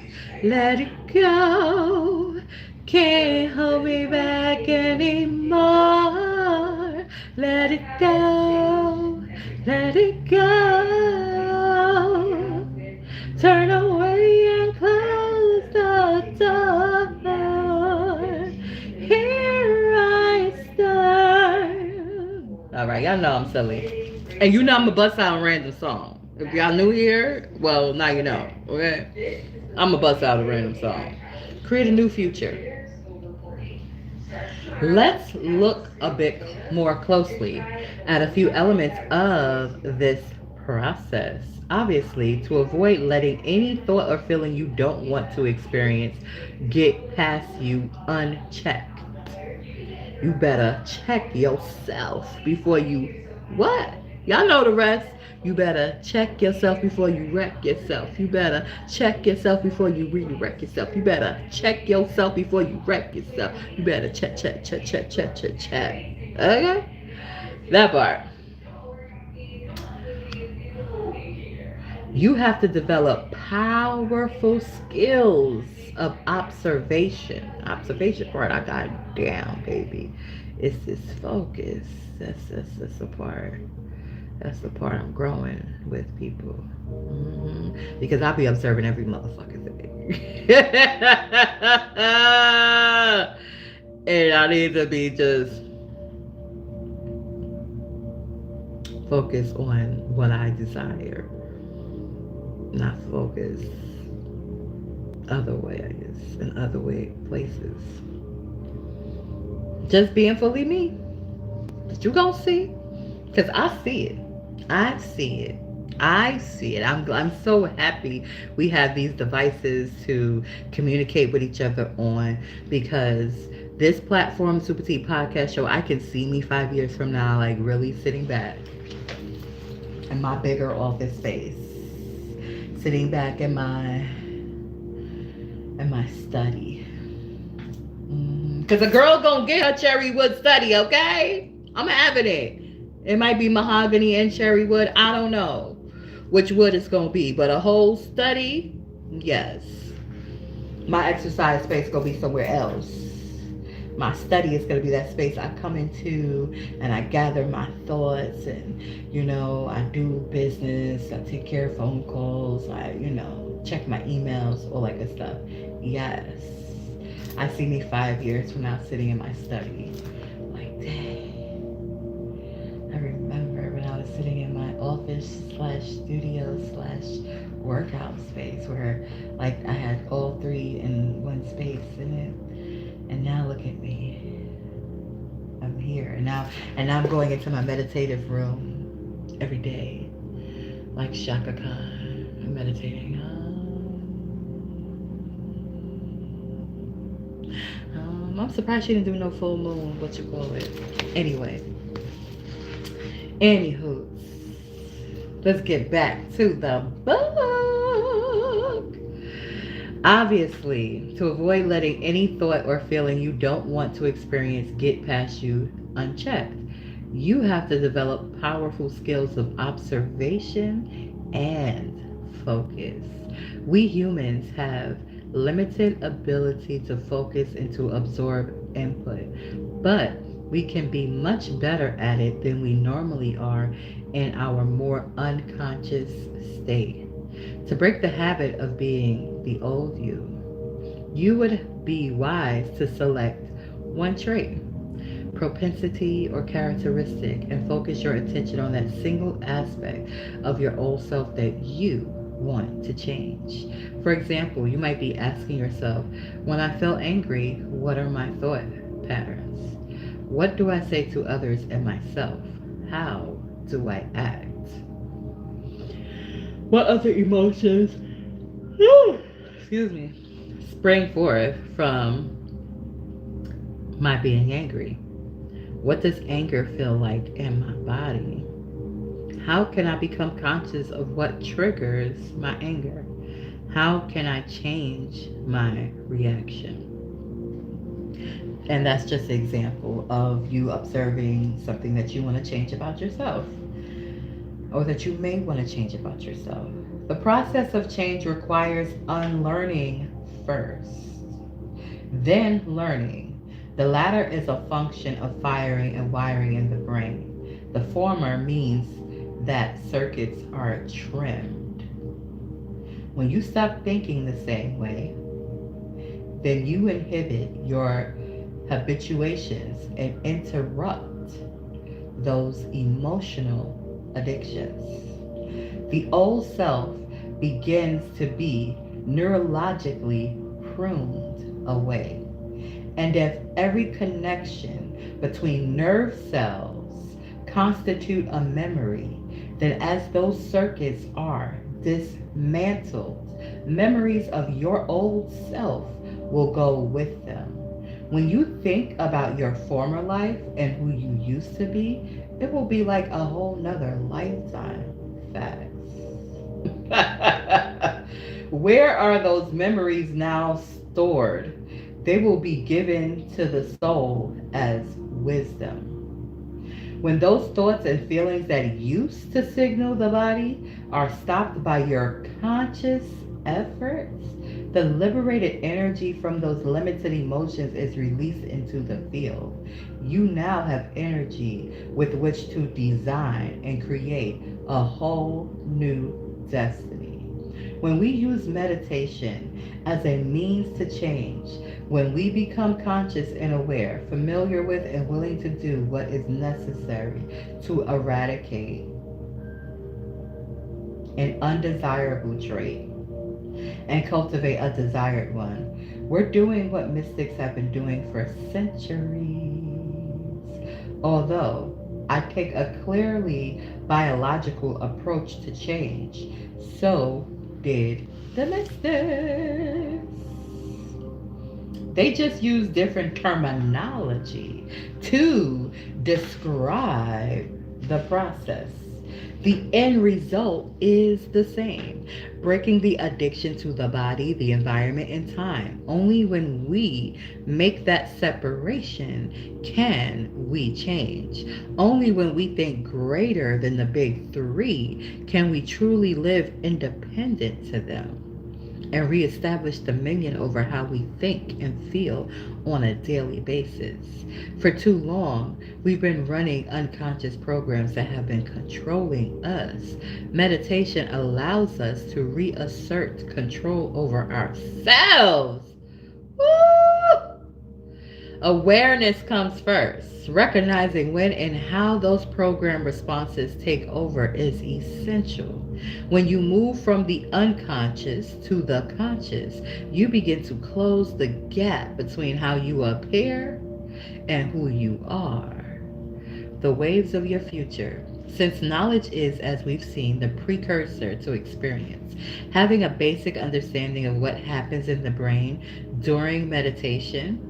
Let it go. Can't hold me back anymore. Let it go. Let it go. Turn away and close the door. Here I stand. All right, y'all know I'm silly. And you know I'm going to bust out a random song. If y'all new here, well, now you know, okay? I'm going to bust out a random song. Create a new future. Let's look a bit more closely at a few elements of this process. Obviously, to avoid letting any thought or feeling you don't want to experience get past you unchecked. You better check yourself before you what? Y'all know the rest. You better check yourself before you wreck yourself. You better check yourself before you wreck yourself. You better check yourself before you wreck yourself. You better check, check, check, check, check, check, check. Okay? That part. You have to develop powerful skills of observation. Observation part, I got it down, baby. It's this focus. That's the part. That's the part I'm growing with people. Because I'll be observing every motherfucking thing. And I need to be just focused on what I desire. Not focus other ways in other places. Just being fully me. But you gonna see. Because I see it. I see it. I see it. I'm so happy we have these devices to communicate with each other on, because this platform, SupaTea Podcast Show, I can see me 5 years from now, like really sitting back in my bigger office space. Sitting back in my study. Because a girl gonna get her cherry wood study, okay? I'm having it. It might be mahogany and cherry wood. I don't know which wood it's gonna be, but a whole study, yes. My exercise space gonna be somewhere else. My study is gonna be that space I come into and I gather my thoughts, and I do business, I take care of phone calls, I check my emails, all that good stuff. Yes, I see me 5 years from now sitting in my study like, dang, I remember when I was sitting in my office / studio / workout space where like I had all three in one space in it. And now look at me. I'm here. And now I'm going into my meditative room every day. Like Shaka Khan. I'm meditating. I'm surprised she didn't do no full moon, what you call it. Anyway. Anywho. Let's get back to the book. Obviously, to avoid letting any thought or feeling you don't want to experience get past you unchecked, you have to develop powerful skills of observation and focus. We humans have limited ability to focus and to absorb input, but we can be much better at it than we normally are in our more unconscious state. To break the habit of being the old you would be wise to select one trait, propensity, or characteristic and focus your attention on that single aspect of your old self that you want to change. For example, you might be asking yourself, when I feel angry, what are my thought patterns? What do I say to others and myself? How do I act? What other emotions, spring forth from my being angry? What does anger feel like in my body? How can I become conscious of what triggers my anger? How can I change my reaction? And that's just an example of you observing something that you want to change about yourself, or that you may want to change about yourself. The process of change requires unlearning first, then learning. The latter is a function of firing and wiring in the brain. The former means that circuits are trimmed. When you stop thinking the same way, then you inhibit your habituations and interrupt those emotional addictions. The old self begins to be neurologically pruned away. And if every connection between nerve cells constitute a memory, then as those circuits are dismantled, memories of your old self will go with them. When you think about your former life and who you used to be, It will be like a whole nother lifetime. Facts. Where are those memories now stored? They will be given to the soul as wisdom. When those thoughts and feelings that used to signal the body are stopped by your conscious efforts, the liberated energy from those limited emotions is released into the field. You now have energy with which to design and create a whole new destiny. When we use meditation as a means to change, when we become conscious and aware, familiar with and willing to do what is necessary to eradicate an undesirable trait and cultivate a desired one, we're doing what mystics have been doing for centuries. Although I take a clearly biological approach to change, so did the mystics. They just use different terminology to describe the process. The end result is the same, breaking the addiction to the body, the environment, and time. Only when we make that separation can we change. Only when we think greater than the big three can we truly live independent to them and reestablish dominion over how we think and feel on a daily basis. For too long, we've been running unconscious programs that have been controlling us. Meditation allows us to reassert control over ourselves. Woo! Awareness comes first. Recognizing when and how those program responses take over is essential. When you move from the unconscious to the conscious, you begin to close the gap between how you appear and who you are. The waves of your future. Since knowledge is, as we've seen, the precursor to experience, having a basic understanding of what happens in the brain during meditation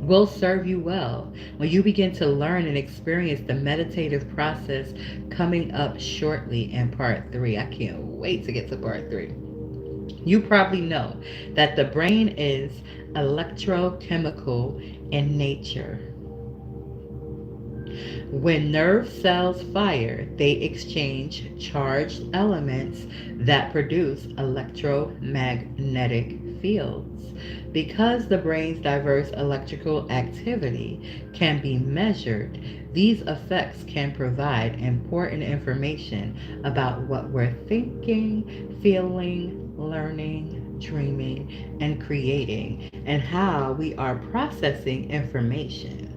will serve you well when you begin to learn and experience the meditative process coming up shortly in part 3. I can't wait to get to part 3. You probably know that the brain is electrochemical in nature. When nerve cells fire, they exchange charged elements that produce electromagnetic fields. Because the brain's diverse electrical activity can be measured, these effects can provide important information about what we're thinking, feeling, learning, dreaming, and creating, and how we are processing information.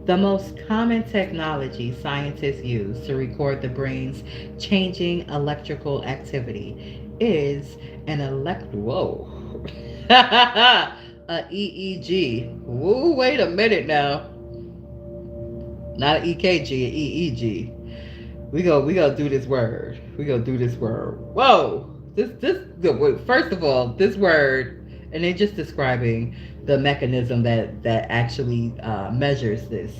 The most common technology scientists use to record the brain's changing electrical activity is an a EEG. Woo, wait a minute now. Not an EKG, an EEG. We go do this word. We go do this word. Whoa. First of all, this word, and then just describing the mechanism that actually measures this.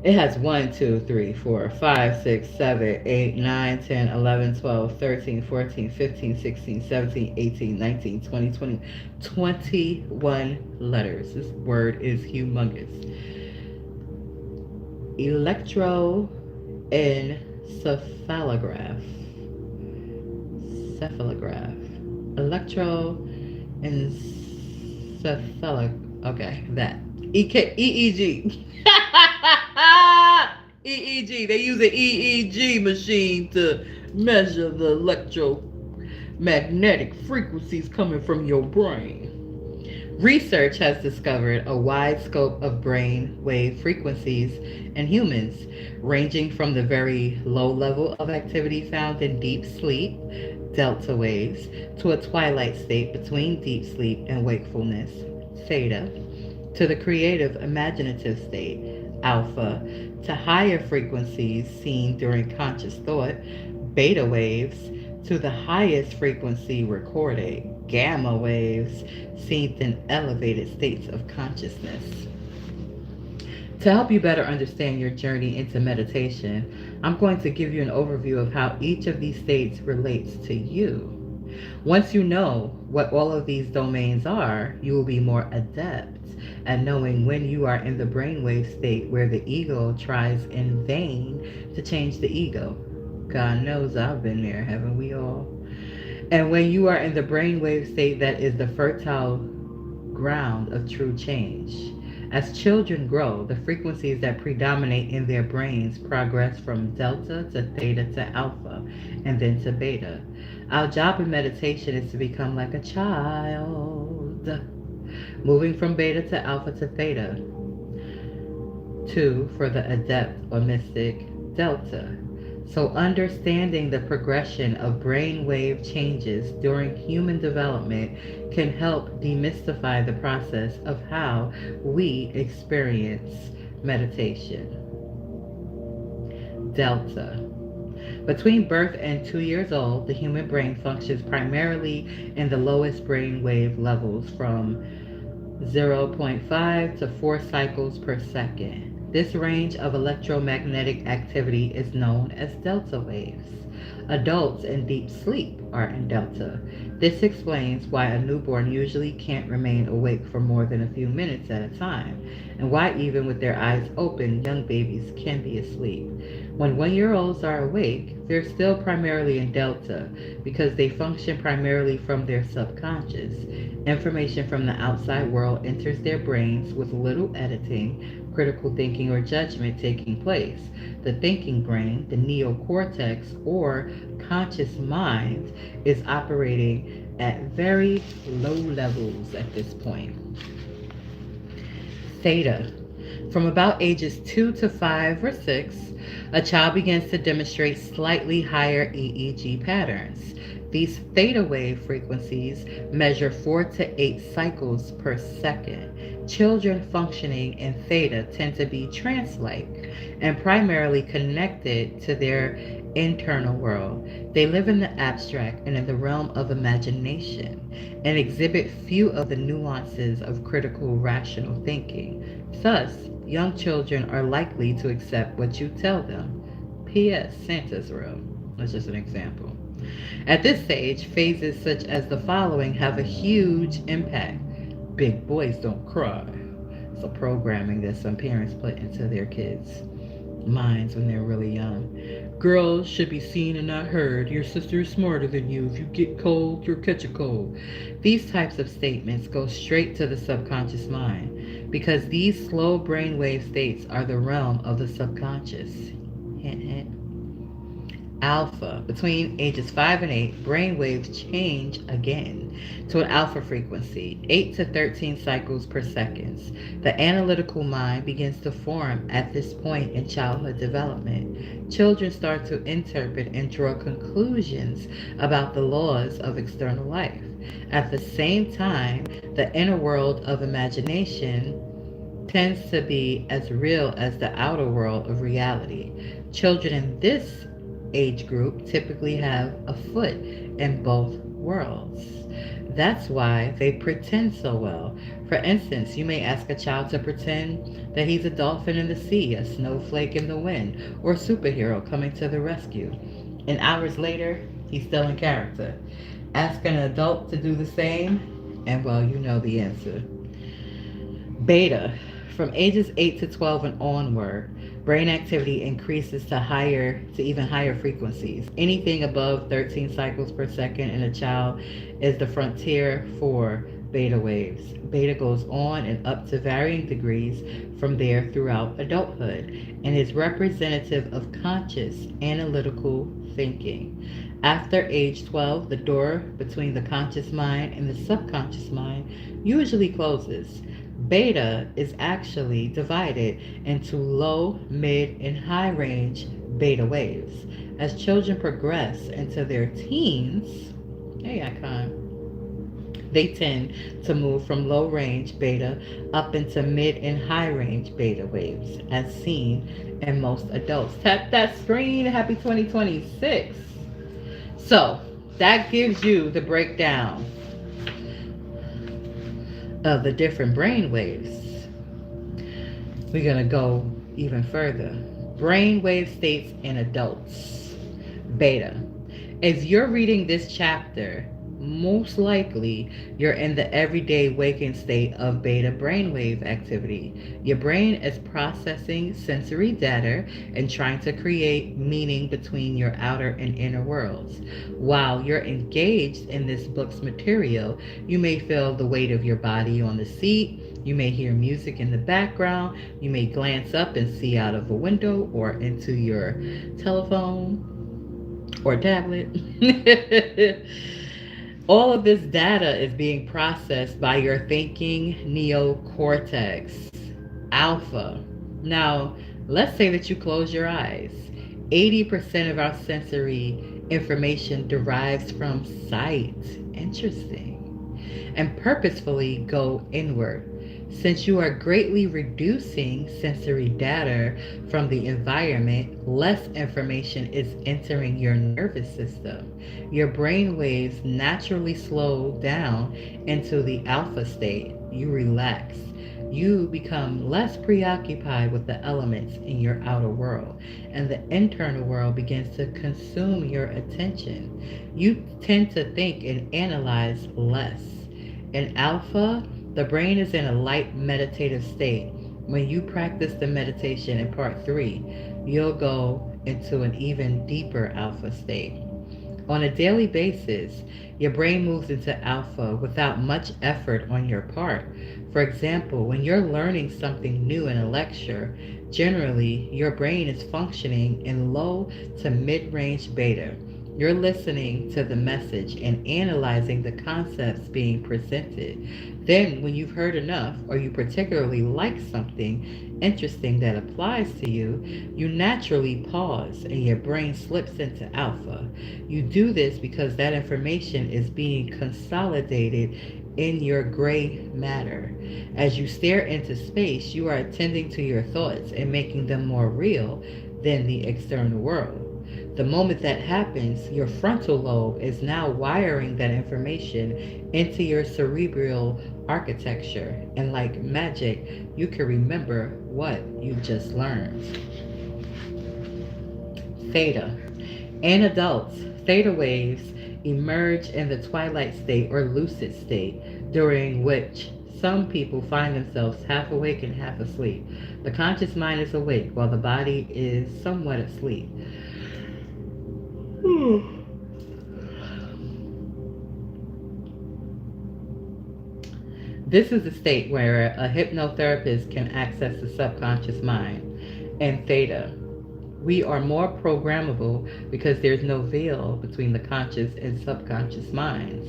It has 1, 2, 3, 4, 5, 6, 7, 8, 9, 10, 11, 12, 13, 14, 15, 16, 17, 18, 19, 20, 21 letters. This word is humongous. Electroencephalograph. Okay, that. EEG. EEG. They use an EEG machine to measure the electromagnetic frequencies coming from your brain. Research has discovered a wide scope of brain wave frequencies in humans, ranging from the very low level of activity found in deep sleep, delta waves, to a twilight state between deep sleep and wakefulness, theta, to the creative imaginative state, alpha, to higher frequencies seen during conscious thought, beta waves, to the highest frequency recorded, gamma waves, seen in elevated states of consciousness. To help you better understand your journey into meditation, I'm going to give you an overview of how each of these states relates to you. Once you know what all of these domains are, you will be more adept at knowing when you are in the brainwave state where the ego tries in vain to change the ego. God knows I've been there, haven't we all? And when you are in the brainwave state that is the fertile ground of true change. As children grow, the frequencies that predominate in their brains progress from delta to theta to alpha and then to beta. Our job in meditation is to become like a child, moving from beta to alpha to theta. 2 for the adept or mystic, delta. So understanding the progression of brainwave changes during human development can help demystify the process of how we experience meditation. Delta. Between birth and 2 years old, the human brain functions primarily in the lowest brainwave levels from 0.5 to 4 cycles per second. This range of electromagnetic activity is known as delta waves. Adults in deep sleep are in delta. This explains why a newborn usually can't remain awake for more than a few minutes at a time, and why even with their eyes open, young babies can be asleep. When 1-year-olds are awake, they're still primarily in delta because they function primarily from their subconscious. Information from the outside world enters their brains with little editing, critical thinking, or judgment taking place. The thinking brain, the neocortex or conscious mind, is operating at very low levels at this point. Theta. From about ages 2 to 5 or 6, a child begins to demonstrate slightly higher EEG patterns. These theta wave frequencies measure 4 to 8 cycles per second. Children functioning in theta tend to be trance-like and primarily connected to their internal world. They live in the abstract and in the realm of imagination and exhibit few of the nuances of critical, rational thinking. Thus, young children are likely to accept what you tell them. P.S. Santa's real. That's just an example. At this stage, phases such as the following have a huge impact. Big boys don't cry. So programming that some parents put into their kids' minds when they're really young. Girls should be seen and not heard. Your sister is smarter than you. If you get cold, you'll catch a cold. These types of statements go straight to the subconscious mind because these slow brainwave states are the realm of the subconscious. Hint, hint. Alpha. Between ages 5 and 8, brainwaves change again to an alpha frequency, 8 to 13 cycles per second. The analytical mind begins to form at this point in childhood development. Children start to interpret and draw conclusions about the laws of external life. At the same time, the inner world of imagination tends to be as real as the outer world of reality. Children in this age group typically have a foot in both worlds. That's why they pretend so well. For instance, you may ask a child to pretend that he's a dolphin in the sea, a snowflake in the wind, or a superhero coming to the rescue. And hours later, he's still in character. Ask an adult to do the same, and well, you know the answer. Beta. From ages 8 to 12 and onward, brain activity increases to even higher frequencies. Anything above 13 cycles per second in a child is the frontier for beta waves. Beta goes on and up to varying degrees from there throughout adulthood and is representative of conscious, analytical thinking. After age 12, the door between the conscious mind and the subconscious mind usually closes. Beta is actually divided into low, mid, and high range beta waves. As children progress into their teens, they tend to move from low range beta up into mid and high range beta waves, as seen in most adults. Tap that screen. Happy 2026. So that gives you the breakdown of the different brain waves. We're going to go even further. Brainwave states in adults. Beta. As you're reading this chapter, most likely you're in the everyday waking state of beta brainwave activity. Your brain is processing sensory data and trying to create meaning between your outer and inner worlds. While you're engaged in this book's material, you may feel the weight of your body on the seat. You may hear music in the background. You may glance up and see out of a window or into your telephone or tablet. All of this data is being processed by your thinking neocortex, alpha. Now, let's say that you close your eyes. 80% of our sensory information derives from sight. Interesting. And purposefully go inward. Since you are greatly reducing sensory data from the environment, less information is entering your nervous system. Your brain waves naturally slow down into the alpha state. You relax. You become less preoccupied with the elements in your outer world, and the internal world begins to consume your attention. You tend to think and analyze less. In alpha, the brain is in a light meditative state. When you practice the meditation in part 3, you'll go into an even deeper alpha state. On a daily basis, your brain moves into alpha without much effort on your part. For example, when you're learning something new in a lecture, generally your brain is functioning in low to mid-range beta. You're listening to the message and analyzing the concepts being presented. Then, when you've heard enough, or you particularly like something interesting that applies to you, you naturally pause and your brain slips into alpha. You do this because that information is being consolidated in your gray matter. As you stare into space, you are attending to your thoughts and making them more real than the external world. The moment that happens, your frontal lobe is now wiring that information into your cerebral architecture, and like magic, you can remember what you just learned. Theta. In adults, theta waves emerge in the twilight state or lucid state, during which some people find themselves half awake and half asleep. The conscious mind is awake while the body is somewhat asleep. This is a state where a hypnotherapist can access the subconscious mind. In theta, we are more programmable because there's no veil between the conscious and subconscious minds.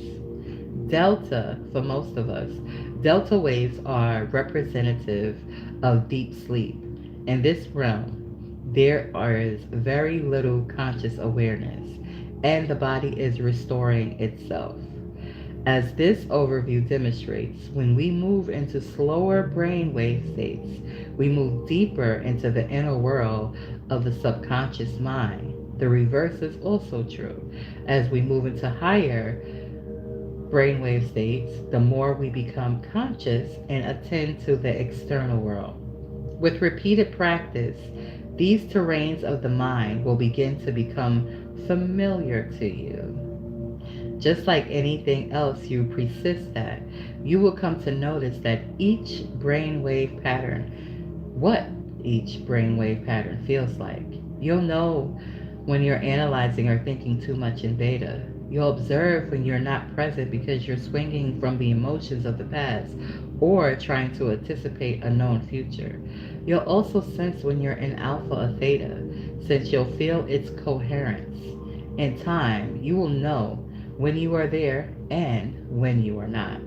Delta, for most of us, delta waves are representative of deep sleep. In this realm, there is very little conscious awareness, and the body is restoring itself. As this overview demonstrates, when we move into slower brainwave states, we move deeper into the inner world of the subconscious mind. The reverse is also true. As we move into higher brainwave states, the more we become conscious and attend to the external world. With repeated practice, these terrains of the mind will begin to become familiar to you. Just like anything else you persist at, you will come to notice that each brainwave pattern, what each brainwave pattern feels like. You'll know when you're analyzing or thinking too much in beta. You'll observe when you're not present because you're swinging from the emotions of the past or trying to anticipate a known future. You'll also sense when you're in alpha or theta, since you'll feel its coherence. In time, you will know when you are there and when you are not.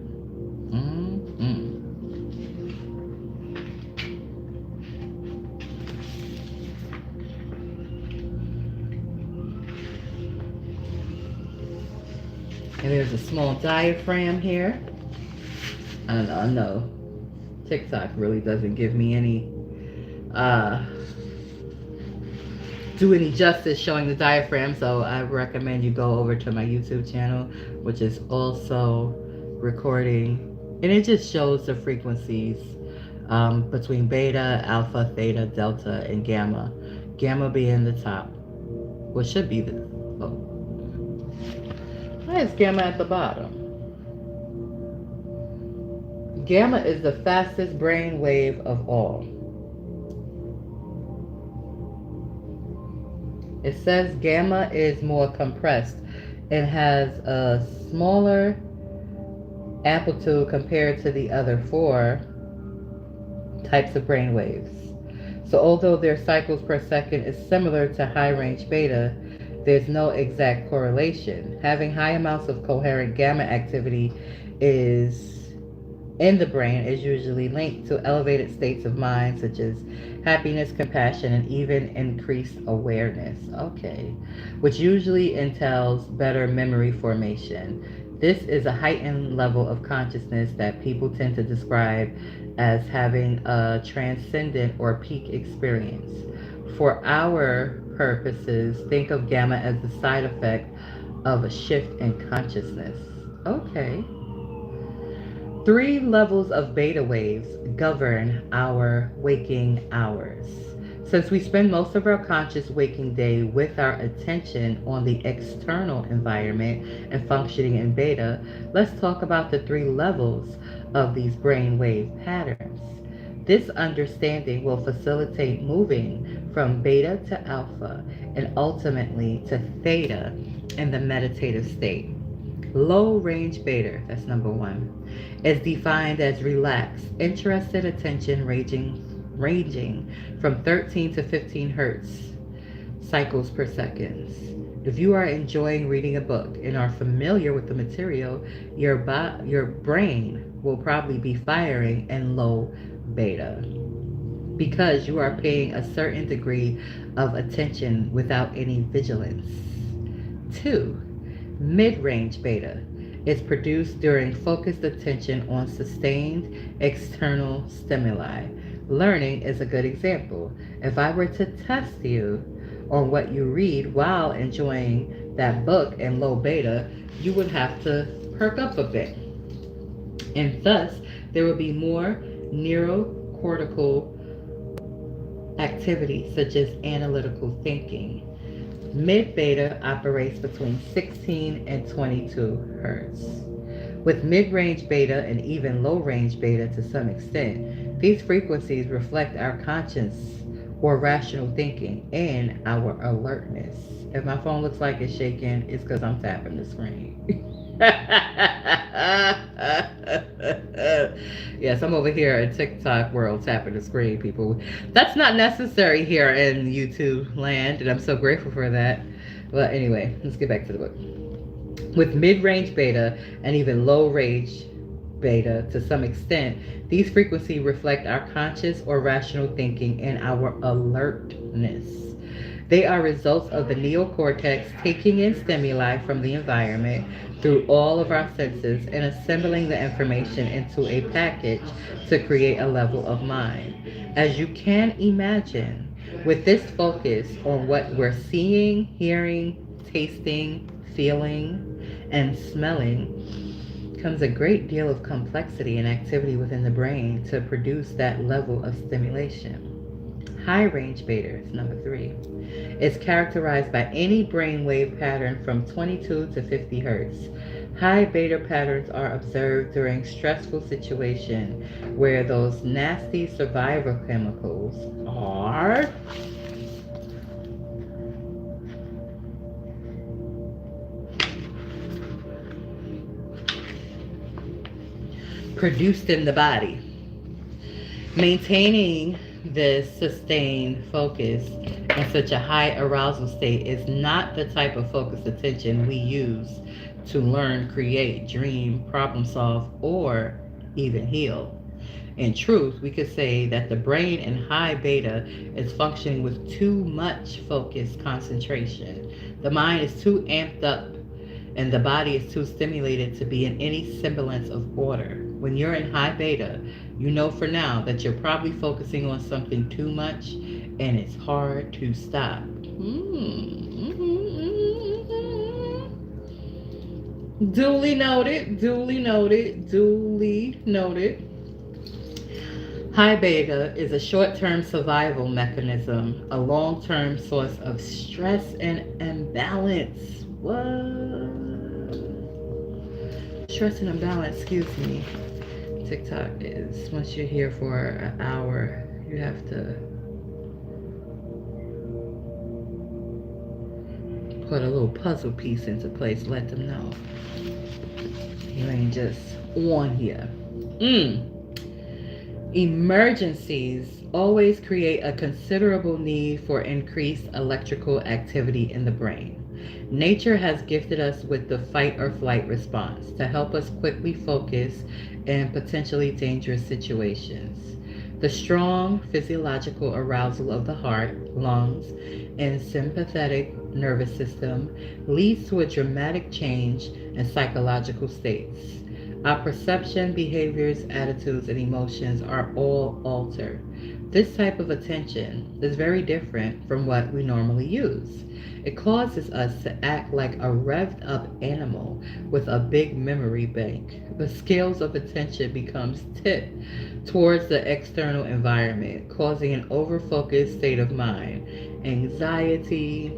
And there's a small diaphragm here. I know TikTok really doesn't give me any do any justice showing the diaphragm, so I recommend you go over to my YouTube channel, which is also recording, and it just shows the frequencies between beta, alpha, theta, delta, and gamma. Gamma being the top. What should be the... Oh. Why is gamma at the bottom? Gamma is the fastest brain wave of all. It says gamma is more compressed and has a smaller amplitude compared to the other four types of brain waves. So although their cycles per second is similar to high range beta, there's no exact correlation. Having high amounts of coherent gamma activity in the brain is usually linked to elevated states of mind such as happiness, compassion, and even increased awareness. Okay. Which usually entails better memory formation. This is a heightened level of consciousness that people tend to describe as having a transcendent or peak experience. For our purposes, think of gamma as the side effect of a shift in consciousness. Okay. 3 levels of beta waves govern our waking hours. Since we spend most of our conscious waking day with our attention on the external environment and functioning in beta, let's talk about the 3 levels of these brainwave patterns. This understanding will facilitate moving from beta to alpha and ultimately to theta in the meditative state. Low range beta, that's number 1, is defined as relaxed, interested attention ranging from 13 to 15 hertz cycles per second. If you are enjoying reading a book and are familiar with the material, your brain will probably be firing in low beta because you are paying a certain degree of attention without any vigilance. 2. Mid-range beta is produced during focused attention on sustained external stimuli. Learning is a good example. If I were to test you on what you read while enjoying that book in low beta, you would have to perk up a bit. And thus, there will be more neurocortical activity such as analytical thinking. Mid-beta operates between 16 and 22 hertz. With mid-range beta and even low-range beta to some extent, these frequencies reflect our conscious or rational thinking and our alertness. If my phone looks like it's shaking, it's because I'm tapping the screen. Yes, I'm over here in TikTok world tapping the screen, people. That's not necessary here in YouTube land, and I'm so grateful for that. But anyway, let's get back to the book. With mid-range beta and even low-range beta to some extent, these frequencies reflect our conscious or rational thinking and our alertness. They are results of the neocortex taking in stimuli from the environment through all of our senses and assembling the information into a package to create a level of mind. As you can imagine, with this focus on what we're seeing, hearing, tasting, feeling, and smelling, comes a great deal of complexity and activity within the brain to produce that level of stimulation. High range beta is number 3. It's characterized by any brainwave pattern from 22 to 50 hertz. High beta patterns are observed during stressful situations where those nasty survival chemicals are produced in the body. Maintaining this sustained focus in such a high arousal state is not the type of focused attention we use to learn, create, dream, problem solve, or even heal. In truth, we could say that the brain in high beta is functioning with too much focused concentration. The mind is too amped up and the body is too stimulated to be in any semblance of order. When you're in high beta, you know for now that you're probably focusing on something too much and it's hard to stop. Duly noted, duly noted, duly noted. High beta is a short-term survival mechanism, a long-term source of stress and imbalance. What? Stress and imbalance, excuse me. TikTok is, once you're here for an hour, you have to put a little puzzle piece into place, let them know. You ain't just on here. Emergencies always create a considerable need for increased electrical activity in the brain. Nature has gifted us with the fight or flight response to help us quickly focus in potentially dangerous situations. The strong physiological arousal of the heart, lungs, and sympathetic nervous system leads to a dramatic change in psychological states. Our perception, behaviors, attitudes, and emotions are all altered. This type of attention is very different from what we normally use. It causes us to act like a revved up animal with a big memory bank. The scales of attention becomes tipped towards the external environment, causing an overfocused state of mind. Anxiety,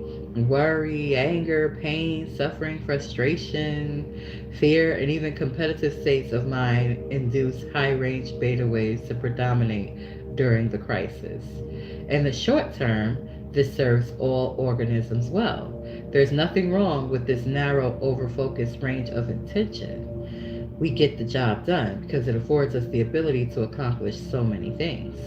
worry, anger, pain, suffering, frustration, fear, and even competitive states of mind induce high range beta waves to predominate during the crisis. In the short term, this serves all organisms well. There's nothing wrong with this narrow, over-focused range of attention. We get the job done because it affords us the ability to accomplish so many things.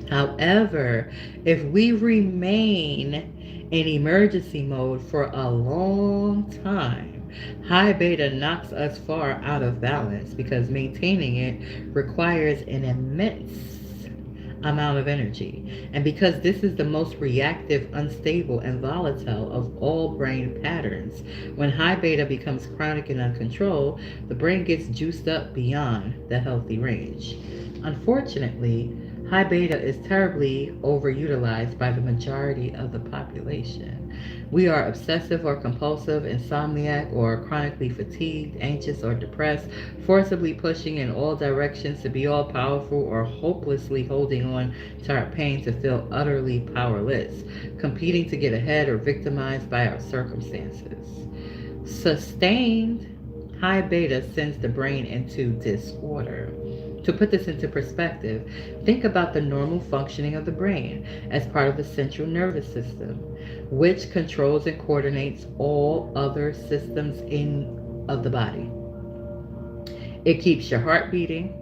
However, if we remain in emergency mode for a long time, high beta knocks us far out of balance because maintaining it requires an immense amount of energy. And because this is the most reactive, unstable, and volatile of all brain patterns, when high beta becomes chronic and uncontrolled, the brain gets juiced up beyond the healthy range. Unfortunately, high beta is terribly overutilized by the majority of the population. We are obsessive or compulsive, insomniac, or chronically fatigued, anxious, or depressed, forcibly pushing in all directions to be all powerful, or hopelessly holding on to our pain to feel utterly powerless, competing to get ahead, or victimized by our circumstances. Sustained high beta sends the brain into disorder. To put this into perspective, think about the normal functioning of the brain as part of the central nervous system, which controls and coordinates all other systems of the body. It keeps your heart beating,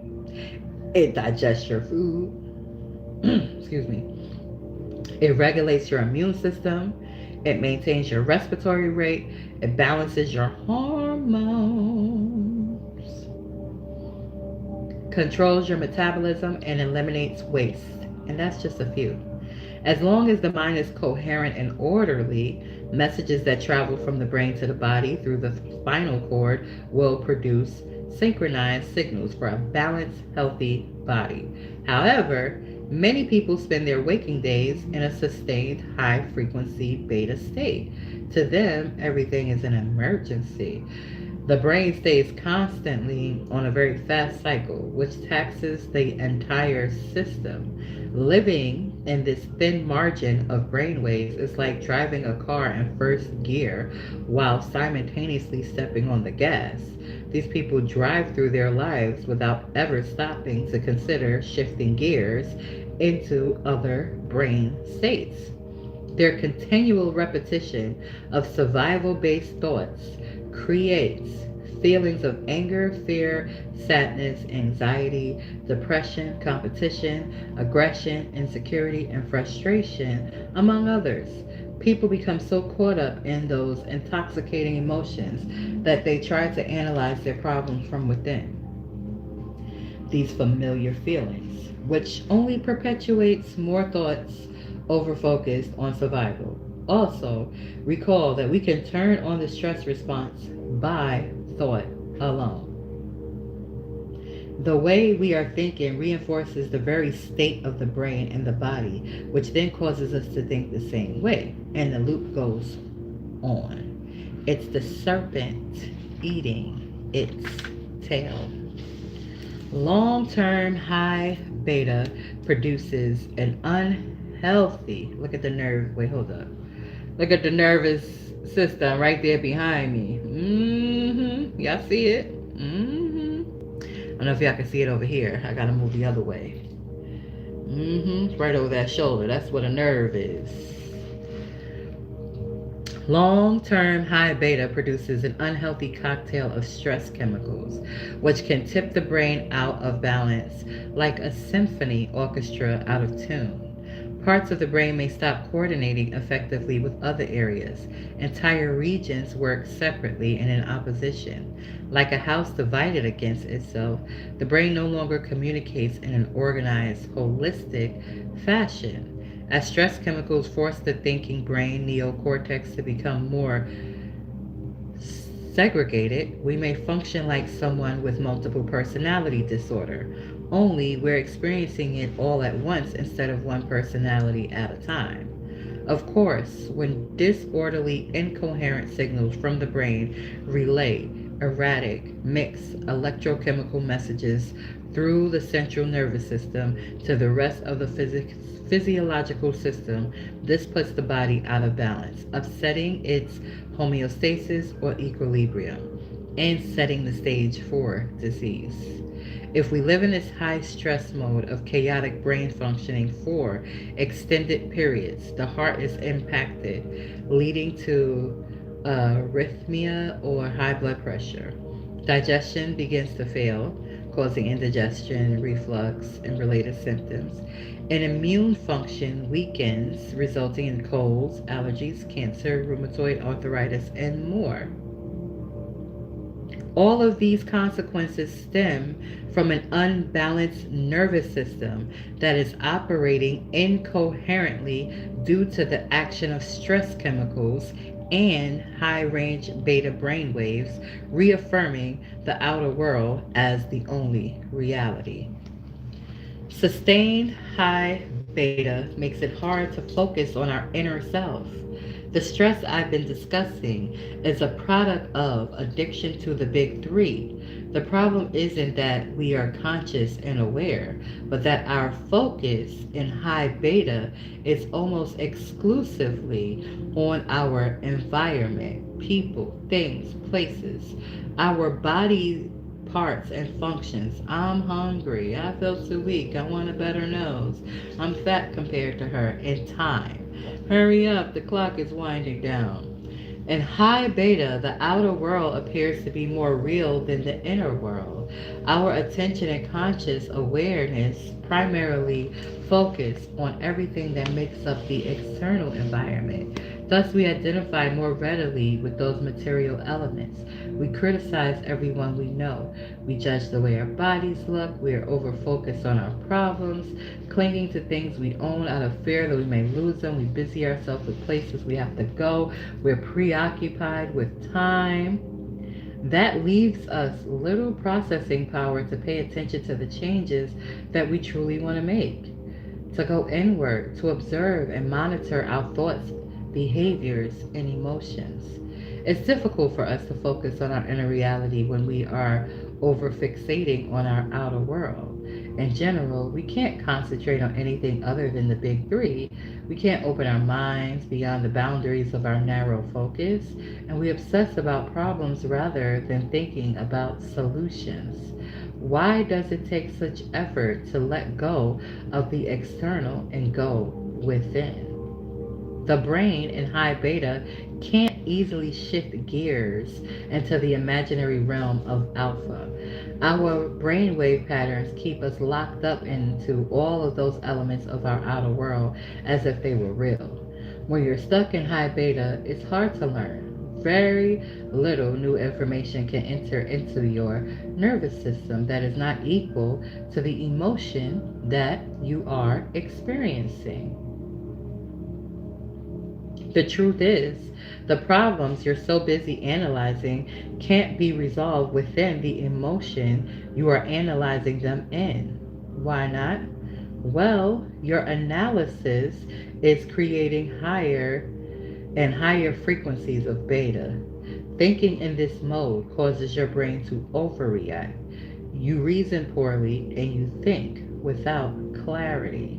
it digests your food, excuse me, it regulates your immune system, it maintains your respiratory rate, it balances your hormones, controls your metabolism, and eliminates waste. And that's just a few. As long as the mind is coherent and orderly, messages that travel from the brain to the body through the spinal cord will produce synchronized signals for a balanced, healthy body. However, many people spend their waking days in a sustained high-frequency beta state. To them, everything is an emergency. The brain stays constantly on a very fast cycle, which taxes the entire system. Living in this thin margin of brain waves is like driving a car in first gear while simultaneously stepping on the gas. These people drive through their lives without ever stopping to consider shifting gears into other brain states. Their continual repetition of survival-based thoughts creates feelings of anger, fear, sadness, anxiety, depression, competition, aggression, insecurity, and frustration, among others. People become so caught up in those intoxicating emotions that they try to analyze their problems from within. These familiar feelings, which only perpetuates more thoughts over-focused on survival. Also, recall that we can turn on the stress response by thought alone. The way we are thinking reinforces the very state of the brain and the body, which then causes us to think the same way, and the loop goes on. It's the serpent eating its tail. Long-term high beta produces an unhealthy, look at the nerve, wait, hold up. Look at the nervous system right there behind me. Y'all see it? I don't know if y'all can see it over here. I gotta move the other way. It's right over that shoulder. That's what a nerve is. Long-term high beta produces an unhealthy cocktail of stress chemicals, which can tip the brain out of balance like a symphony orchestra out of tune. Parts of the brain may stop coordinating effectively with other areas. Entire regions work separately and in opposition. Like a house divided against itself, the brain no longer communicates in an organized, holistic fashion. As stress chemicals force the thinking brain neocortex to become more segregated, we may function like someone with multiple personality disorder, only we're experiencing it all at once instead of one personality at a time. Of course, when disorderly, incoherent signals from the brain relay erratic, mixed electrochemical messages through the central nervous system to the rest of the physiological system, this puts the body out of balance, upsetting its homeostasis or equilibrium, and setting the stage for disease. If we live in this high stress mode of chaotic brain functioning for extended periods, the heart is impacted, leading to arrhythmia or high blood pressure. Digestion begins to fail, causing indigestion, reflux, and related symptoms. And immune function weakens, resulting in colds, allergies, cancer, rheumatoid arthritis, and more. All of these consequences stem from an unbalanced nervous system that is operating incoherently due to the action of stress chemicals and high range beta brainwaves, reaffirming the outer world as the only reality. Sustained high beta makes it hard to focus on our inner self. The stress I've been discussing is a product of addiction to the big three. The problem isn't that we are conscious and aware, but that our focus in high beta is almost exclusively on our environment, people, things, places, our body parts and functions. I'm hungry. I feel too weak. I want a better nose. I'm fat compared to her. In time. Hurry up, the clock is winding down. In high beta, the outer world appears to be more real than the inner world. Our attention and conscious awareness primarily focus on everything that makes up the external environment. Thus, we identify more readily with those material elements. We criticize everyone we know. We judge the way our bodies look. We are over focused on our problems, clinging to things we own out of fear that we may lose them. We busy ourselves with places we have to go. We're preoccupied with time. That leaves us little processing power to pay attention to the changes that we truly want to make, to go inward, to observe and monitor our thoughts, behaviors, and emotions. It's difficult for us to focus on our inner reality when we are over fixating on our outer world. In general, we can't concentrate on anything other than the big three. We can't open our minds beyond the boundaries of our narrow focus, and we obsess about problems rather than thinking about solutions. Why does it take such effort to let go of the external and go within? The brain in high beta can't easily shift gears into the imaginary realm of alpha. Our brainwave patterns keep us locked up into all of those elements of our outer world as if they were real. When you're stuck in high beta, it's hard to learn. Very little new information can enter into your nervous system that is not equal to the emotion that you are experiencing. The truth is, the problems you're so busy analyzing can't be resolved within the emotion you are analyzing them in. Why not? Well, your analysis is creating higher and higher frequencies of beta. Thinking in this mode causes your brain to overreact. You reason poorly and you think without clarity.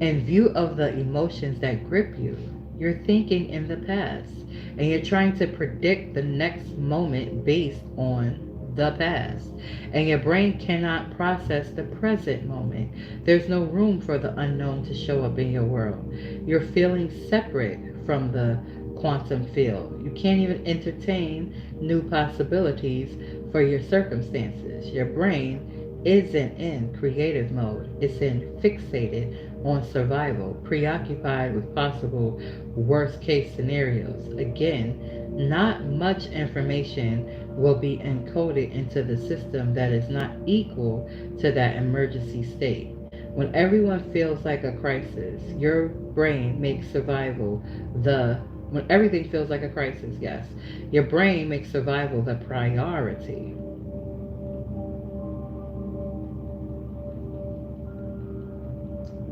In view of the emotions that grip you, you're thinking in the past and you're trying to predict the next moment based on the past. And your brain cannot process the present moment. There's no room for the unknown to show up in your world. You're feeling separate from the quantum field. You can't even entertain new possibilities for your circumstances. Your brain isn't in creative mode, it's in fixated on survival, preoccupied with possible worst case scenarios. Again, not much information will be encoded into the system that is not equal to that emergency state. When everyone feels like a crisis, your brain makes survival the when everything feels like a crisis, yes, your brain makes survival the priority.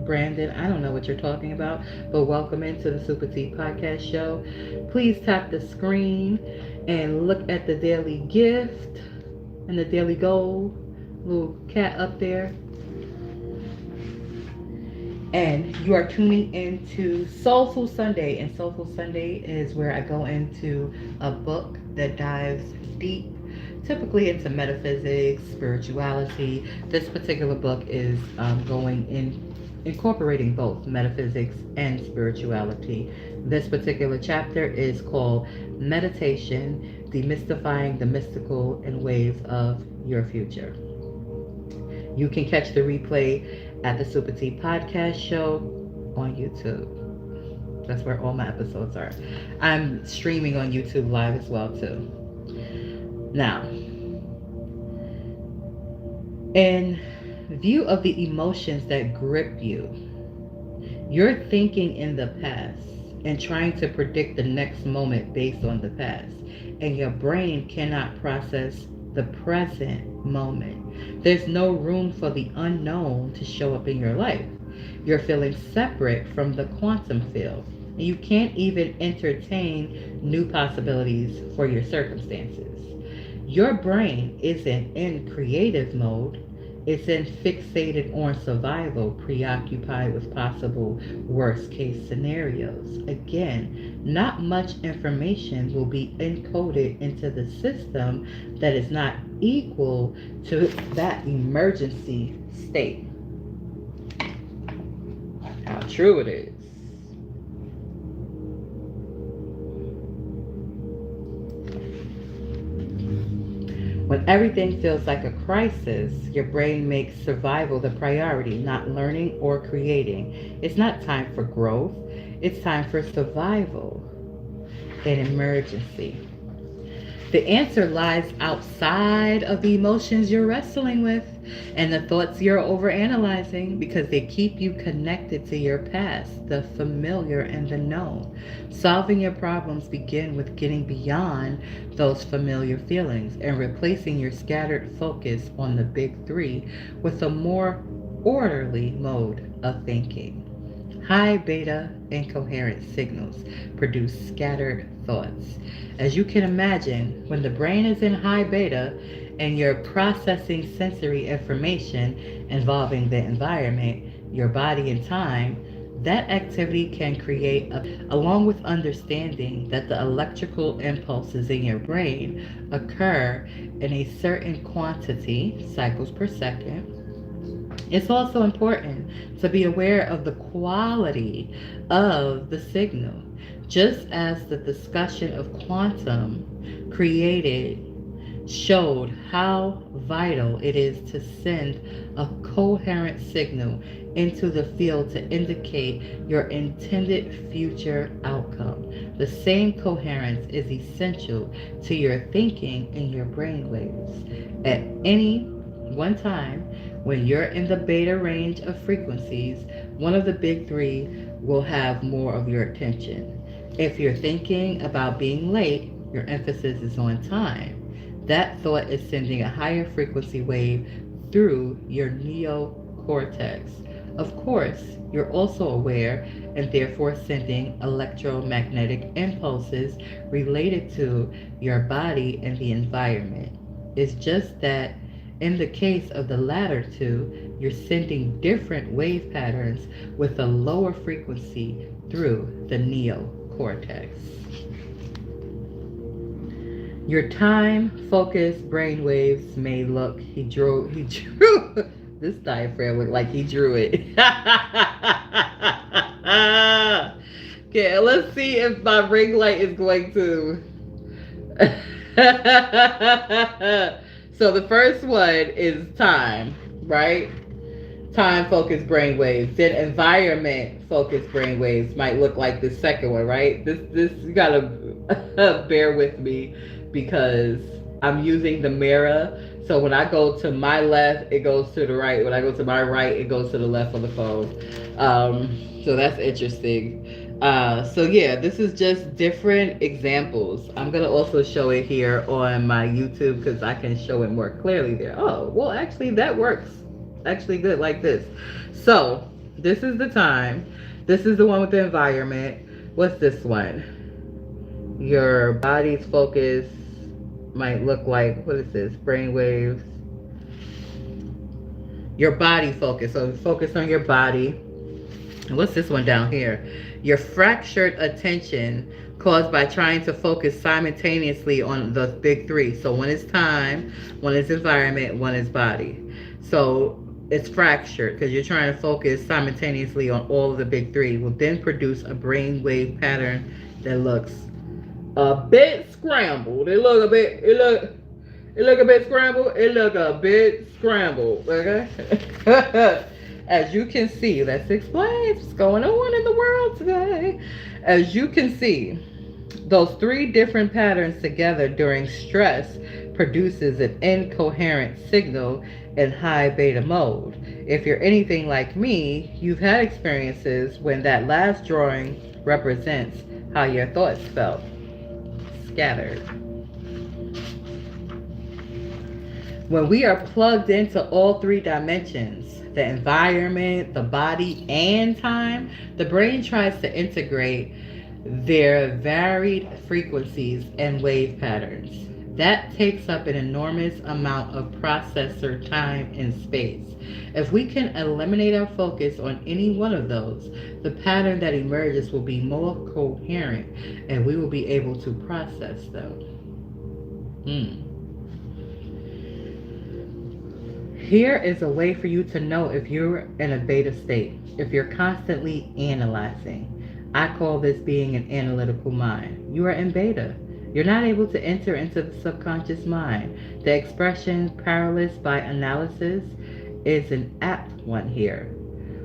Brandon, I don't know what you're talking about, but welcome into the SupaTea podcast show. Please tap the screen and look at the daily gift and the daily goal. Little cat up there. And you are tuning into Soulful Sunday. And Soulful Sunday is where I go into a book that dives deep, typically into metaphysics, spirituality. This particular book is incorporating both metaphysics and spirituality. This particular chapter is called Meditation, Demystifying the Mystical and Waves of Your Future. You can catch the replay at the SupaTea podcast show on YouTube. That's where all my episodes are. I'm streaming on YouTube live as well too. Now, in view of the emotions that grip you, you're thinking in the past and trying to predict the next moment based on the past, and your brain cannot process the present moment. There's no room for the unknown to show up in your life. You're feeling separate from the quantum field, and you can't even entertain new possibilities for your circumstances. Your brain isn't in creative mode, it's in fixated on survival, preoccupied with possible worst case scenarios. Again, not much information will be encoded into the system that is not equal to that emergency state. How true it is. When everything feels like a crisis, your brain makes survival the priority, not learning or creating. It's not time for growth, it's time for survival, an emergency. The answer lies outside of the emotions you're wrestling with and the thoughts you're overanalyzing, because they keep you connected to your past, the familiar and the known. Solving your problems begin with getting beyond those familiar feelings and replacing your scattered focus on the big three with a more orderly mode of thinking. High beta incoherent signals produce scattered thoughts. As you can imagine, when the brain is in high beta and you're processing sensory information involving the environment, your body and time, that activity can create, along with understanding that the electrical impulses in your brain occur in a certain quantity, cycles per second. It's also important to be aware of the quality of the signal. Just as the discussion of quantum showed how vital it is to send a coherent signal into the field to indicate your intended future outcome. The same coherence is essential to your thinking and your brainwaves. At any one time, when you're in the beta range of frequencies, one of the big three will have more of your attention. If you're thinking about being late, your emphasis is on time. That thought is sending a higher frequency wave through your neocortex. Of course, you're also aware and therefore sending electromagnetic impulses related to your body and the environment. It's just that in the case of the latter two, you're sending different wave patterns with a lower frequency through the neocortex. Your time-focused brain waves may look, he drew, this diaphragm looked like he drew it. Okay, let's see if my ring light is going to. So the first one is time, right? Time focused brain waves. Then environment focused brain waves might look like the second one, right? This you gotta bear with me because I'm using the mirror. So when I go to my left, it goes to the right. When I go to my right, it goes to the left on the phone. So that's interesting. So yeah, this is just different examples. I'm gonna also show it here on my YouTube because I can show it more clearly there. Oh, well, actually that works actually good like this. So this is the time. This is the one with the environment. What's this one? Your body's focus might look like, what is this? Brain waves. Your body focus. So focus on your body. And what's this one down here? Your fractured attention caused by trying to focus simultaneously on the big three. So one is time, one is environment, one is body. So it's fractured because you're trying to focus simultaneously on all of the big three. Will then produce a brain wave pattern that looks a bit scrambled. It look a bit scrambled. It look a bit scrambled. Okay. As you can see, let's explain what's going on in the world today. As you can see, those three different patterns together during stress produces an incoherent signal in high beta mode. If you're anything like me, you've had experiences when that last drawing represents how your thoughts felt. Scattered. When we are plugged into all three dimensions, the environment, the body, and time, the brain tries to integrate their varied frequencies and wave patterns. That takes up an enormous amount of processor time and space. If we can eliminate our focus on any one of those, the pattern that emerges will be more coherent and we will be able to process them. Here is a way for you to know if you're in a beta state, if you're constantly analyzing. I call this being an analytical mind. You are in beta. You're not able to enter into the subconscious mind. The expression paralyzed by analysis is an apt one here.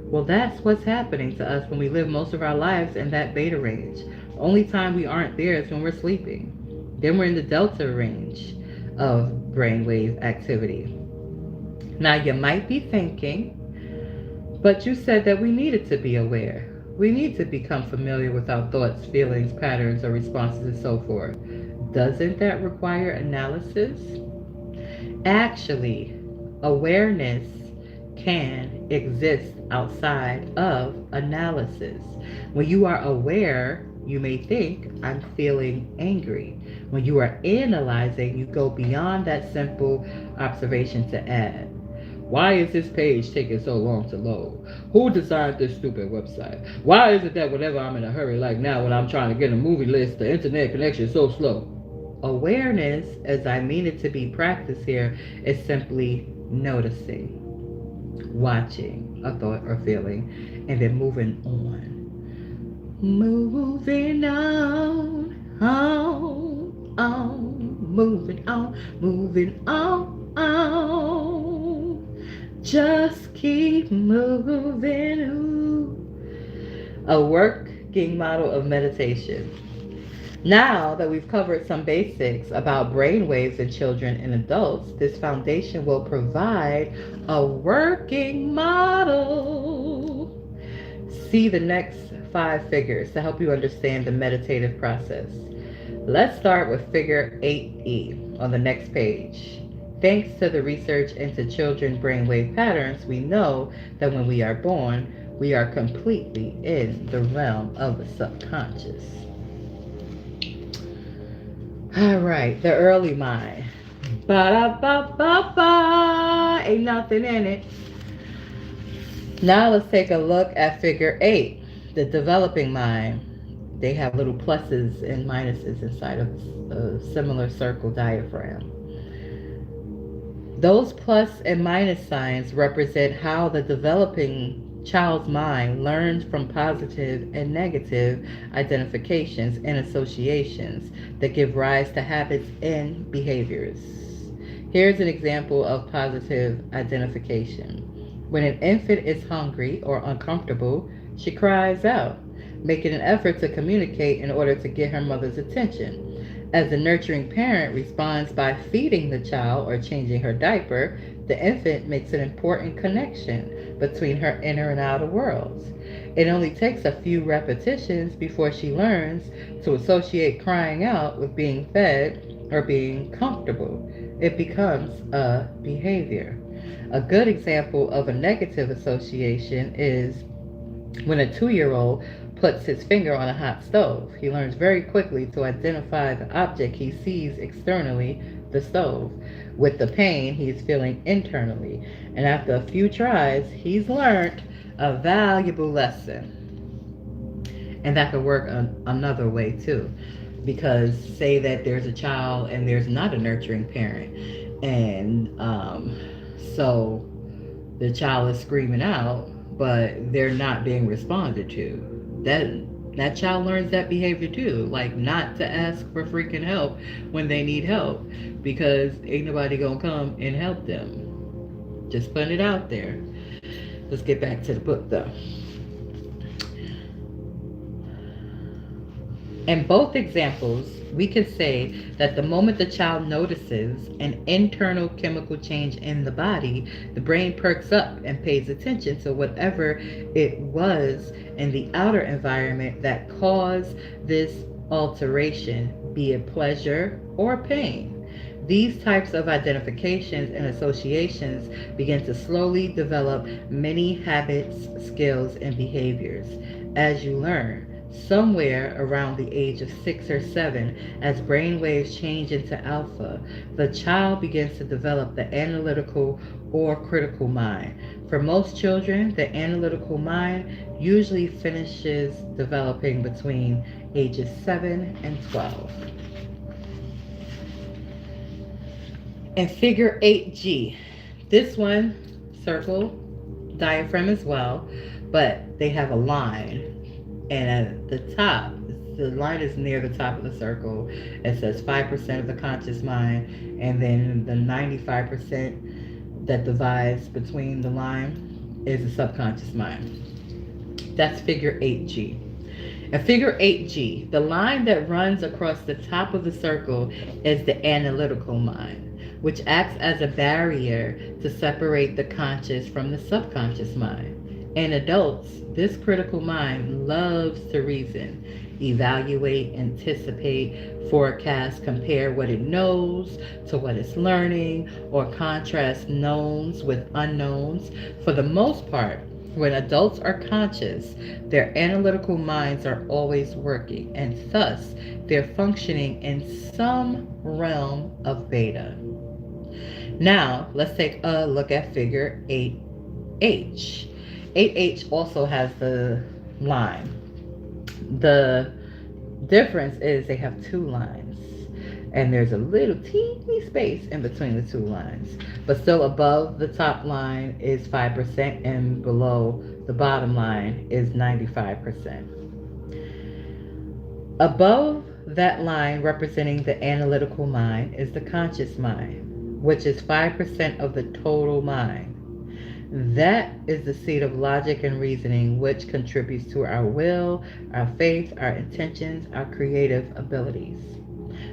Well, that's what's happening to us when we live most of our lives in that beta range. Only time we aren't there is when we're sleeping. Then we're in the delta range of brainwave activity. Now you might be thinking, but you said that we needed to be aware. We need to become familiar with our thoughts, feelings, patterns, or responses, and so forth. Doesn't that require analysis? Actually, awareness can exist outside of analysis. When you are aware, you may think, I'm feeling angry. When you are analyzing, you go beyond that simple observation to add, why is this page taking so long to load? Who designed this stupid website? Why is it that whenever I'm in a hurry, like now when I'm trying to get a movie list, the internet connection is so slow? Awareness, as I mean it to be practiced here, is simply noticing, watching a thought or feeling, and then moving on. Moving on, moving on. Just keep moving. Ooh. A working model of meditation. Now that we've covered some basics about brain waves in children and adults, this foundation will provide a working model. See the next 5 figures to help you understand the meditative process. Let's start with figure 8E on the next page. Thanks to the research into children's brainwave patterns, we know that when we are born, we are completely in the realm of the subconscious. All right, the early mind. Ba-da-ba-ba-ba. Ain't nothing in it. Now let's take a look at figure 8, the developing mind. They have little pluses and minuses inside of a similar circle diagram. Those plus and minus signs represent how the developing child's mind learns from positive and negative identifications and associations that give rise to habits and behaviors. Here's an example of positive identification. When an infant is hungry or uncomfortable, she cries out, making an effort to communicate in order to get her mother's attention. As the nurturing parent responds by feeding the child or changing her diaper, the infant makes an important connection between her inner and outer worlds. It only takes a few repetitions before she learns to associate crying out with being fed or being comfortable. It becomes a behavior. A good example of a negative association is when a 2-year-old puts his finger on a hot stove. He learns very quickly to identify the object he sees externally, the stove, with the pain he's feeling internally. And after a few tries, he's learned a valuable lesson. And that could work another way too. Because say that there's a child and there's not a nurturing parent. And so the child is screaming out, but they're not being responded to. That child learns that behavior too, like not to ask for freaking help when they need help, because ain't nobody gonna come and help them. Just putting it out there. Let's get back to the book though. In both examples, we can say that the moment the child notices an internal chemical change in the body, the brain perks up and pays attention to whatever it was in the outer environment that caused this alteration, be it pleasure or pain. These types of identifications and associations begin to slowly develop many habits, skills, and behaviors. As you learn, somewhere around the age of 6 or 7, as brain waves change into alpha, the child begins to develop the analytical or critical mind. For most children, the analytical mind usually finishes developing between ages 7 and 12. And figure 8G, this one, circle, diaphragm as well, but they have a line. And at the top, the line is near the top of the circle. It says 5% of the conscious mind, and then the 95% that divides between the line is the subconscious mind. That's figure 8G. And figure 8G, the line that runs across the top of the circle is the analytical mind, which acts as a barrier to separate the conscious from the subconscious mind. In adults, this critical mind loves to reason, evaluate, anticipate, forecast, compare what it knows to what it's learning, or contrast knowns with unknowns. For the most part, when adults are conscious, their analytical minds are always working, and thus they're functioning in some realm of beta. Now, let's take a look at figure 8H. 8H also has the line. The difference is they have 2 lines, and there's a little teeny space in between the 2 lines, but still above the top line is 5% and below the bottom line is 95%. Above that line representing the analytical mind is the conscious mind, which is 5% of the total mind. That is the seat of logic and reasoning, which contributes to our will, our faith, our intentions, our creative abilities.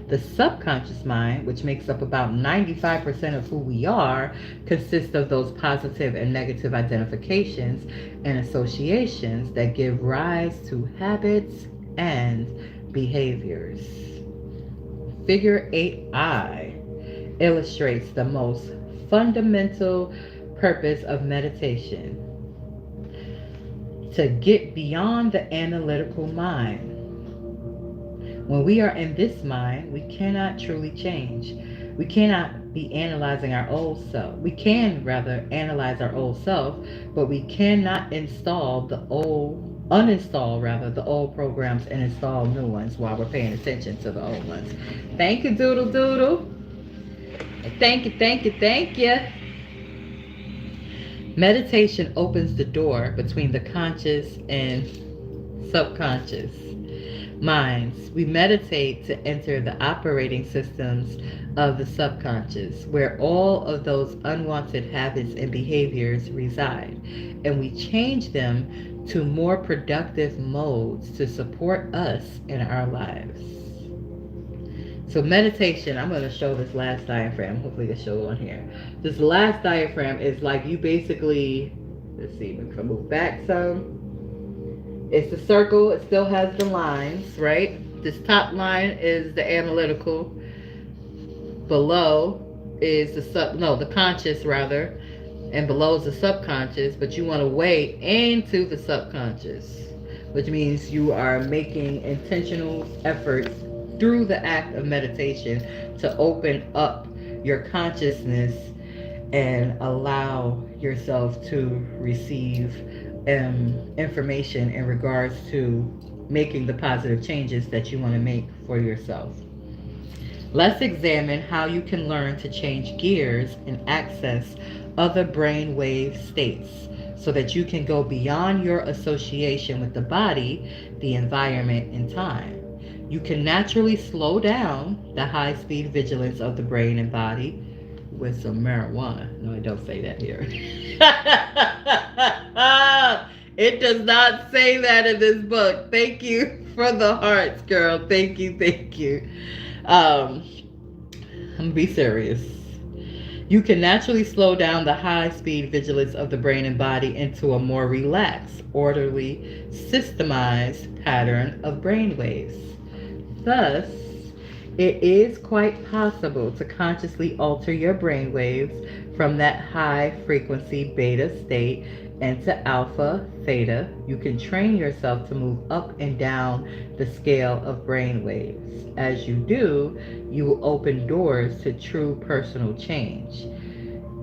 The subconscious mind, which makes up about 95% of who we are, consists of those positive and negative identifications and associations that give rise to habits and behaviors. Figure 8I illustrates the most fundamental purpose of meditation: to get beyond the analytical mind. When we are in this mind, we cannot truly change. We cannot be analyzing our old self. We can rather analyze our old self, but we cannot uninstall rather the old programs and install new ones while we're paying attention to the old ones. Thank you, Doodle Doodle. Thank you, thank you, thank you. Meditation opens the door between the conscious and subconscious minds. We meditate to enter the operating systems of the subconscious, where all of those unwanted habits and behaviors reside, and we change them to more productive modes to support us in our lives. So meditation, I'm going to show this last diaphragm. Hopefully it's shown on here. This last diaphragm is like you basically, let's see, if I move back some. It's the circle. It still has the lines, right? This top line is the analytical. Below is the conscious rather. And below is the subconscious. But you want to weigh into the subconscious, which means you are making intentional efforts through the act of meditation to open up your consciousness and allow yourself to receive information in regards to making the positive changes that you want to make for yourself. Let's examine how you can learn to change gears and access other brainwave states so that you can go beyond your association with the body, the environment, and time. You can naturally slow down the high-speed vigilance of the brain and body with some marijuana. No, I don't say that here. It does not say that in this book. Thank you for the hearts, girl. Thank you, thank you. I'm gonna be serious. You can naturally slow down the high-speed vigilance of the brain and body into a more relaxed, orderly, systemized pattern of brain waves. Thus, it is quite possible to consciously alter your brain waves from that high-frequency beta state into alpha, theta. You can train yourself to move up and down the scale of brain waves. As you do, you will open doors to true personal change.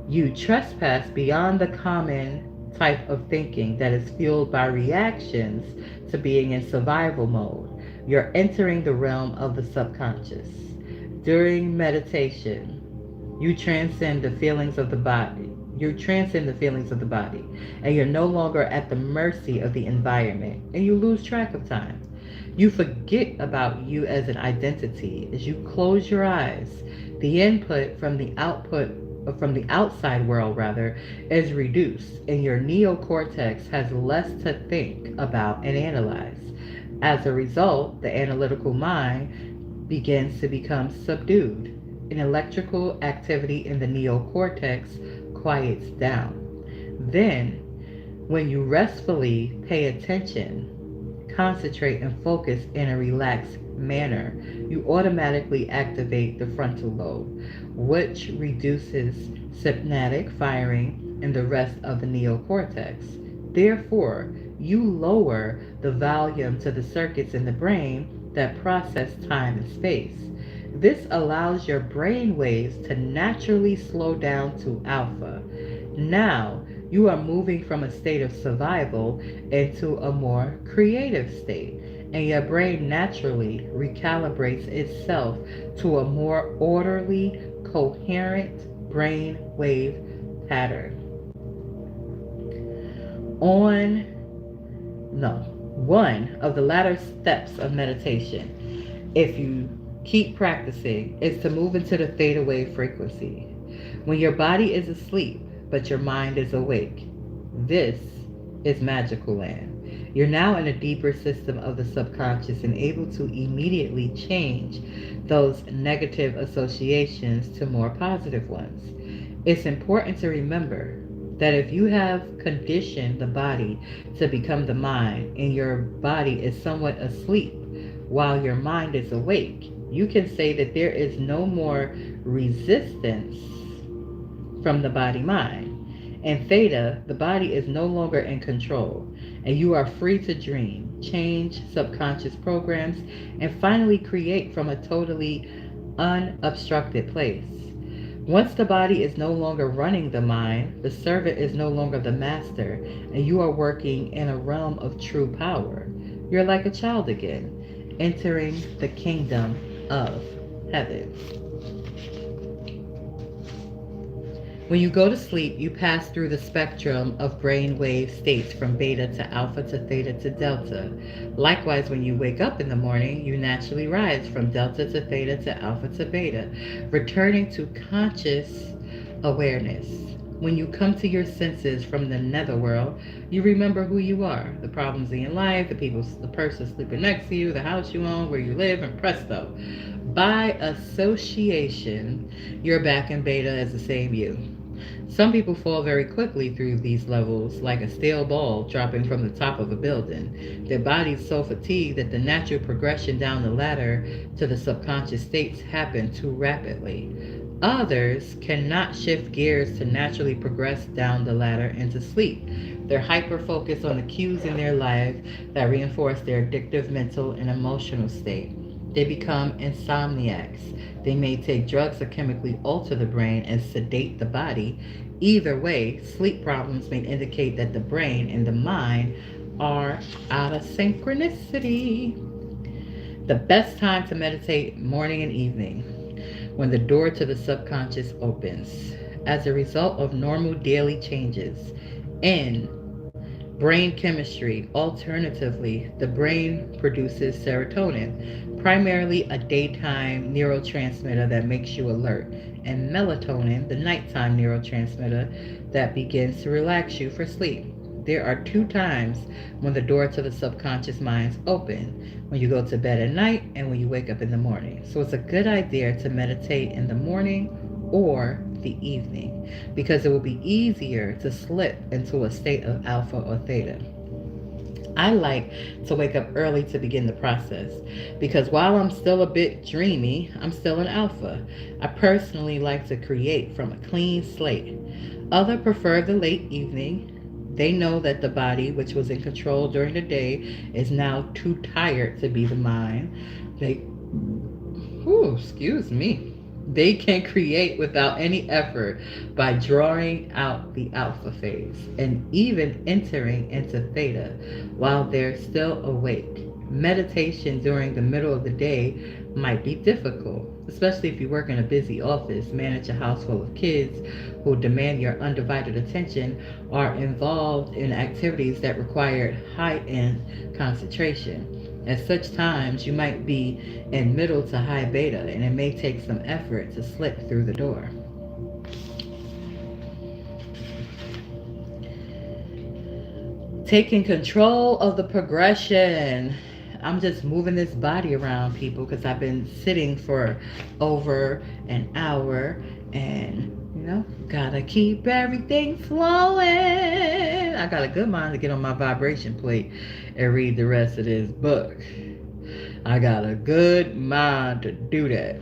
You trespass beyond the common type of thinking that is fueled by reactions to being in survival mode. You're entering the realm of the subconscious. During meditation, you transcend the feelings of the body. And you're no longer at the mercy of the environment, and you lose track of time. You forget about you as an identity as you close your eyes. The input from the outside world rather is reduced, and your neocortex has less to think about and analyze. As a result, the analytical mind begins to become subdued. An electrical activity in the neocortex quiets down. Then, when you restfully pay attention, concentrate and focus in a relaxed manner, you automatically activate the frontal lobe, which reduces synaptic firing in the rest of the neocortex. Therefore, you lower the volume to the circuits in the brain that process time and space. This allows your brain waves to naturally slow down to alpha. Now, you are moving from a state of survival into a more creative state, and your brain naturally recalibrates itself to a more orderly, coherent brain wave pattern. One of the latter steps of meditation, if you keep practicing, is to move into the theta wave frequency. When your body is asleep, but your mind is awake, this is magical land. You're now in a deeper system of the subconscious and able to immediately change those negative associations to more positive ones. It's important to remember that if you have conditioned the body to become the mind and your body is somewhat asleep while your mind is awake, you can say that there is no more resistance from the body-mind. In theta, the body is no longer in control, and you are free to dream, change subconscious programs, and finally create from a totally unobstructed place. Once the body is no longer running the mind, the servant is no longer the master, and you are working in a realm of true power. You're like a child again, entering the kingdom of heaven. When you go to sleep, you pass through the spectrum of brainwave states from beta to alpha to theta to delta. Likewise, when you wake up in the morning, you naturally rise from delta to theta to alpha to beta, returning to conscious awareness. When you come to your senses from the netherworld, you remember who you are, the problems in your life, the person sleeping next to you, the house you own, where you live, and presto. By association, you're back in beta as the same you. Some people fall very quickly through these levels, like a stale ball dropping from the top of a building. Their body's so fatigued that the natural progression down the ladder to the subconscious states happen too rapidly. Others cannot shift gears to naturally progress down the ladder into sleep. They're hyper-focused on the cues in their life that reinforce their addictive mental and emotional state. They become insomniacs. They may take drugs that chemically alter the brain and sedate the body. Either way, sleep problems may indicate that the brain and the mind are out of synchronicity. The best time to meditate, morning and evening, when the door to the subconscious opens. As a result of normal daily changes in brain chemistry, alternatively, the brain produces serotonin, primarily a daytime neurotransmitter that makes you alert, and melatonin, the nighttime neurotransmitter that begins to relax you for sleep. There are two times when the door to the subconscious mind's open: when you go to bed at night and when you wake up in the morning. So it's a good idea to meditate in the morning or the evening, because it will be easier to slip into a state of alpha or theta. I like to wake up early to begin the process, because while I'm still a bit dreamy, I'm still an alpha. I personally like to create from a clean slate. Others prefer the late evening. They know that the body, which was in control during the day, is now too tired to be the mind. They can create without any effort by drawing out the alpha phase and even entering into theta while they're still awake. Meditation during the middle of the day might be difficult, especially if you work in a busy office, manage a house full of kids who demand your undivided attention, or involved in activities that require high-end concentration. At such times, you might be in middle to high beta, and it may take some effort to slip through the door. Taking control of the progression. I'm just moving this body around, people, because I've been sitting for over an hour, and gotta keep everything flowing. I got a good mind to get on my vibration plate and read the rest of this book. I got a good mind to do that.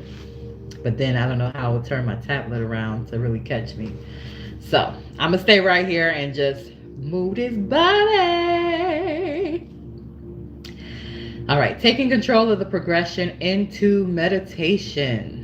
But then I don't know how I will turn my tablet around to really catch me. So I'm gonna stay right here and just move this body. All right, taking control of the progression into meditation.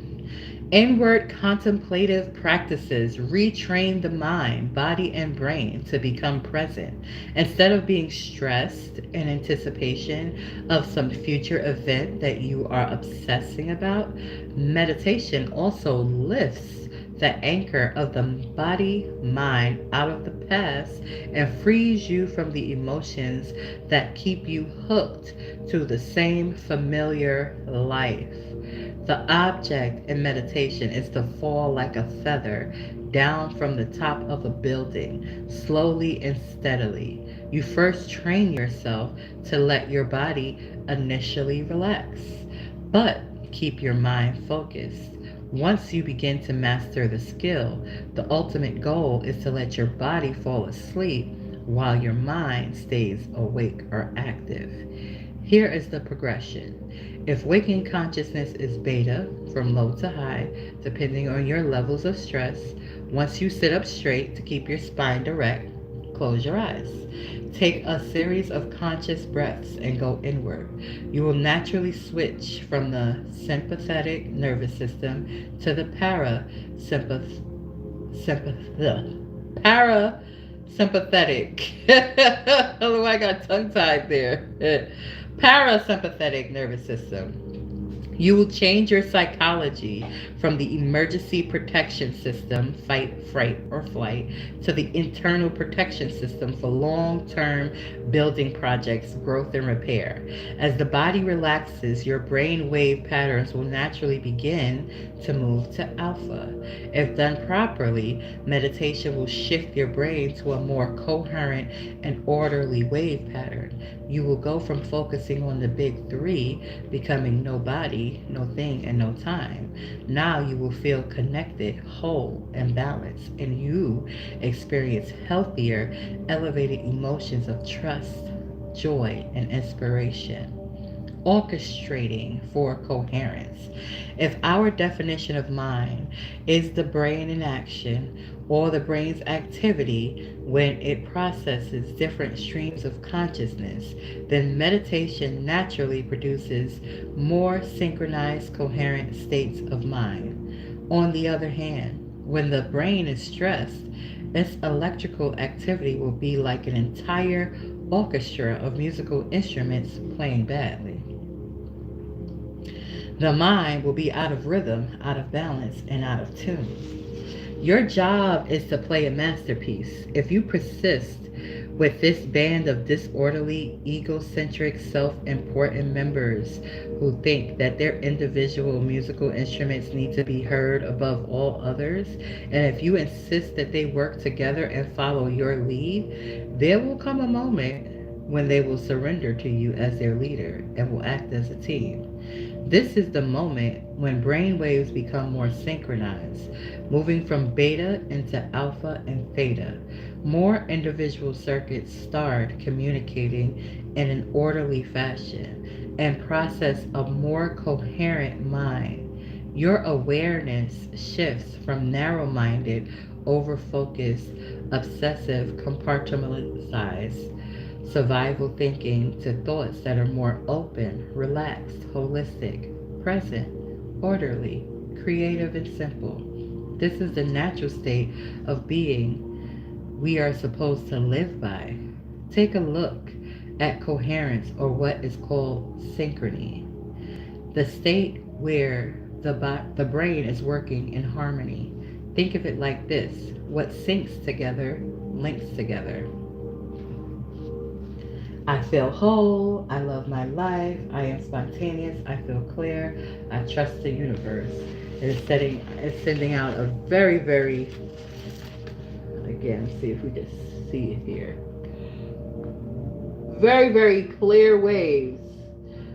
Inward contemplative practices retrain the mind, body, and brain to become present. Instead of being stressed in anticipation of some future event that you are obsessing about, meditation also lifts the anchor of the body, mind out of the past and frees you from the emotions that keep you hooked to the same familiar life. The object in meditation is to fall like a feather down from the top of a building, slowly and steadily. You first train yourself to let your body initially relax, but keep your mind focused. Once you begin to master the skill, the ultimate goal is to let your body fall asleep while your mind stays awake or active. Here is the progression. If waking consciousness is beta, from low to high, depending on your levels of stress, once you sit up straight to keep your spine direct, close your eyes. Take a series of conscious breaths and go inward. You will naturally switch from the sympathetic nervous system to the parasympathetic. Oh, I got tongue tied there. Parasympathetic nervous system. You will change your psychology from the emergency protection system, fight, fright, or flight, to the internal protection system for long-term building projects, growth, and repair. As the body relaxes, your brain wave patterns will naturally begin to move to alpha. If done properly, meditation will shift your brain to a more coherent and orderly wave pattern. You will go from focusing on the big three, becoming nobody, no thing, and no time. Now you will feel connected, whole, and balanced, and you experience healthier, elevated emotions of trust, joy, and inspiration. Orchestrating for coherence. If our definition of mind is the brain in action, or the brain's activity when it processes different streams of consciousness, then meditation naturally produces more synchronized, coherent states of mind. On the other hand, when the brain is stressed, its electrical activity will be like an entire orchestra of musical instruments playing badly. The mind will be out of rhythm, out of balance, and out of tune. Your job is to play a masterpiece. If you persist with this band of disorderly, egocentric, self-important members who think that their individual musical instruments need to be heard above all others, and if you insist that they work together and follow your lead, there will come a moment when they will surrender to you as their leader and will act as a team. This is the moment when brain waves become more synchronized, moving from beta into alpha and theta. More individual circuits start communicating in an orderly fashion and process a more coherent mind. Your awareness shifts from narrow-minded, over-focused, obsessive, compartmentalized survival thinking to thoughts that are more open, relaxed, holistic, present, orderly, creative, and simple. This is the natural state of being we are supposed to live by. Take a look at coherence, or what is called synchrony, the state where the brain is working in harmony. Think of it like this: what syncs together links together. I feel whole, I love my life, I am spontaneous, I feel clear, I trust the universe. It's sending out a very, very, again, see if we just see it here. Very, very clear waves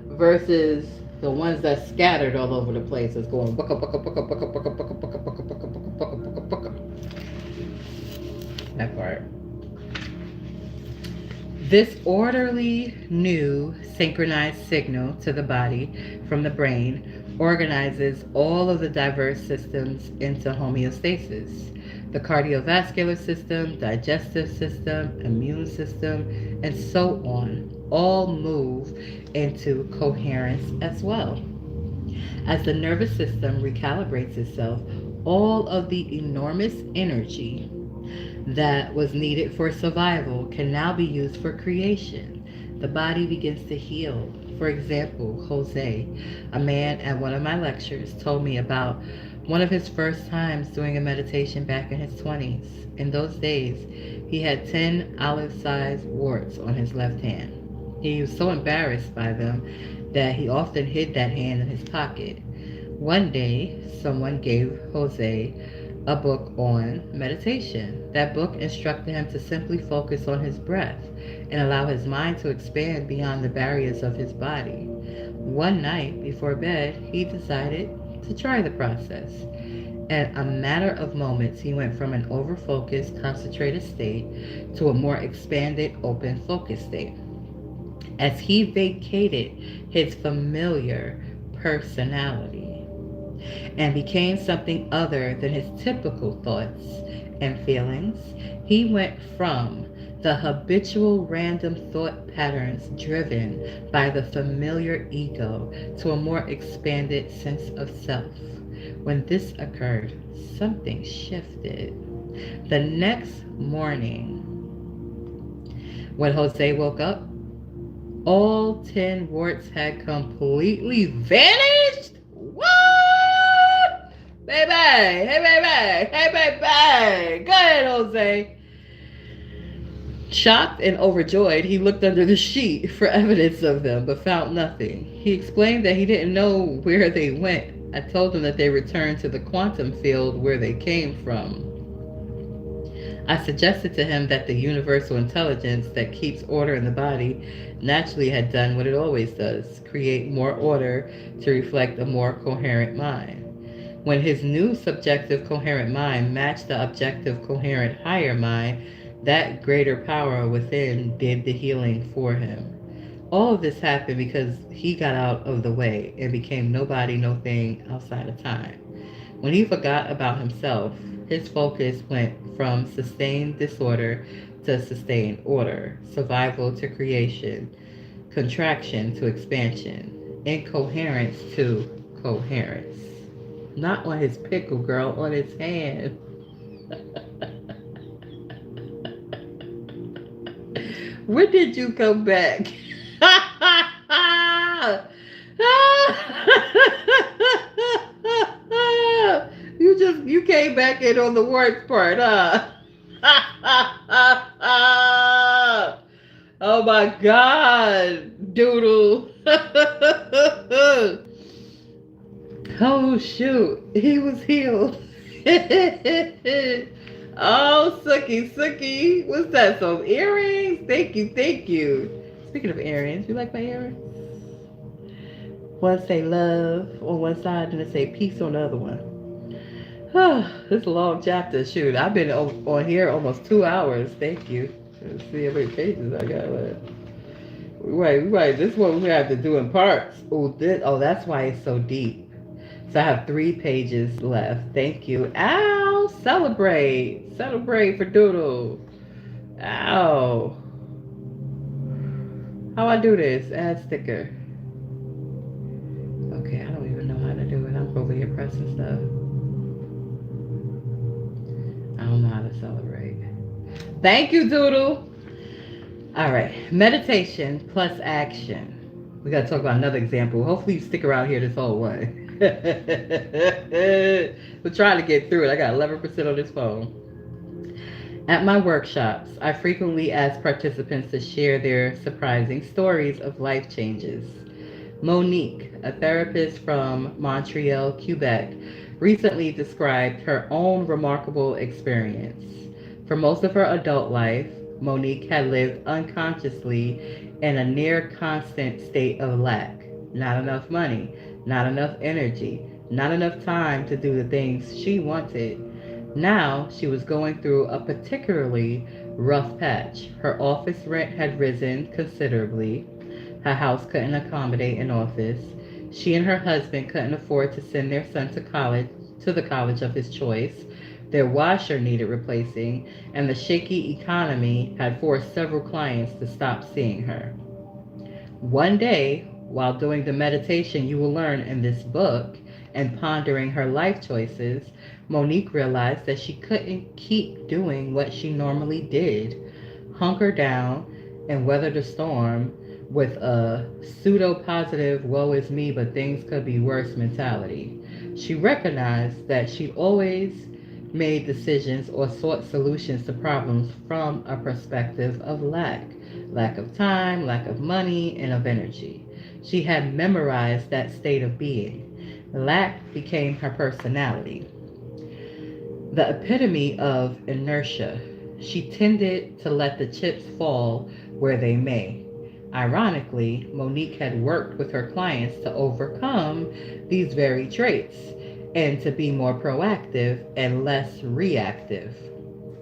versus the ones that's scattered all over the place. It's going bucka, bucka, bucka, bucka, bucka, bucka, bucka, bucka, bucka, bucka, bucka, bucka, bucka. That part. This orderly, new, synchronized signal to the body from the brain organizes all of the diverse systems into homeostasis. The cardiovascular system, digestive system, immune system, and so on all move into coherence as well. As the nervous system recalibrates itself, all of the enormous energy that was needed for survival can now be used for creation. The body begins to heal. For example, Jose, a man at one of my lectures, told me about one of his first times doing a meditation back in his 20s. In those days, he had 10 olive-sized warts on his left hand. He was so embarrassed by them that he often hid that hand in his pocket. One day, someone gave Jose a book on meditation. That book instructed him to simply focus on his breath and allow his mind to expand beyond the barriers of his body. One night before bed, he decided to try the process. In a matter of moments, he went from an over-focused, concentrated state to a more expanded, open, focused state. As he vacated his familiar personality and became something other than his typical thoughts and feelings, he went from The habitual random thought patterns driven by the familiar ego to a more expanded sense of self. When this occurred, something shifted. The next morning, when Jose woke up, all 10 warts had completely vanished. What? Baby, hey baby, hey baby. Go ahead, Jose. Shocked and overjoyed, he looked under the sheet for evidence of them, but found nothing. He explained that he didn't know where they went. I told him that they returned to the quantum field where they came from. I suggested to him that the universal intelligence that keeps order in the body naturally had done what it always does, create more order to reflect a more coherent mind. When his new subjective coherent mind matched the objective coherent higher mind, that greater power within did the healing for him. All of this happened because he got out of the way and became nobody, no thing outside of time. When he forgot about himself, his focus went from sustained disorder to sustained order, survival to creation, contraction to expansion, incoherence to coherence. Not on his pickle, girl, on his hand. When did you come back? You came back in on the worst part, huh? Oh my God, Doodle. Oh shoot, he was healed. Oh, Sookie, what's that? Some earrings? Thank you. Speaking of earrings, you like my earrings? One say love on one side and it say peace on the other one. This is a long chapter. Shoot, I've been on here almost 2 hours. Thank you. Let's see how many pages I got left. Right. This one we have to do in parts. That's why it's so deep. So I have 3 pages left. Thank you. Ow! Celebrate for Doodle. Ow! How I do this? Add sticker. Okay, I don't even know how to do it. I'm over here pressing stuff. I don't know how to celebrate. Thank you, Doodle. All right, meditation plus action. We got to talk about another example. Hopefully you stick around here this whole way. We're trying to get through it. I got 11% on this phone. At my workshops, I frequently ask participants to share their surprising stories of life changes. Monique, a therapist from Montreal, Quebec, recently described her own remarkable experience. For most of her adult life, Monique had lived unconsciously in a near constant state of lack. Not enough money, not enough energy, not enough time to do the things she wanted. Now she was going through a particularly rough patch. Her office rent had risen considerably. Her house couldn't accommodate an office. She and her husband couldn't afford to send their son to the college of his choice. Their washer needed replacing, and the shaky economy had forced several clients to stop seeing her. One day, while doing the meditation you will learn in this book and pondering her life choices, Monique realized that she couldn't keep doing what she normally did, hunker down and weather the storm with a pseudo-positive woe is me but things could be worse mentality. She recognized that she'd always made decisions or sought solutions to problems from a perspective of lack of time, lack of money, and of energy. She had memorized that state of being. Lack became her personality. The epitome of inertia. She tended to let the chips fall where they may. Ironically, Monique had worked with her clients to overcome these very traits and to be more proactive and less reactive.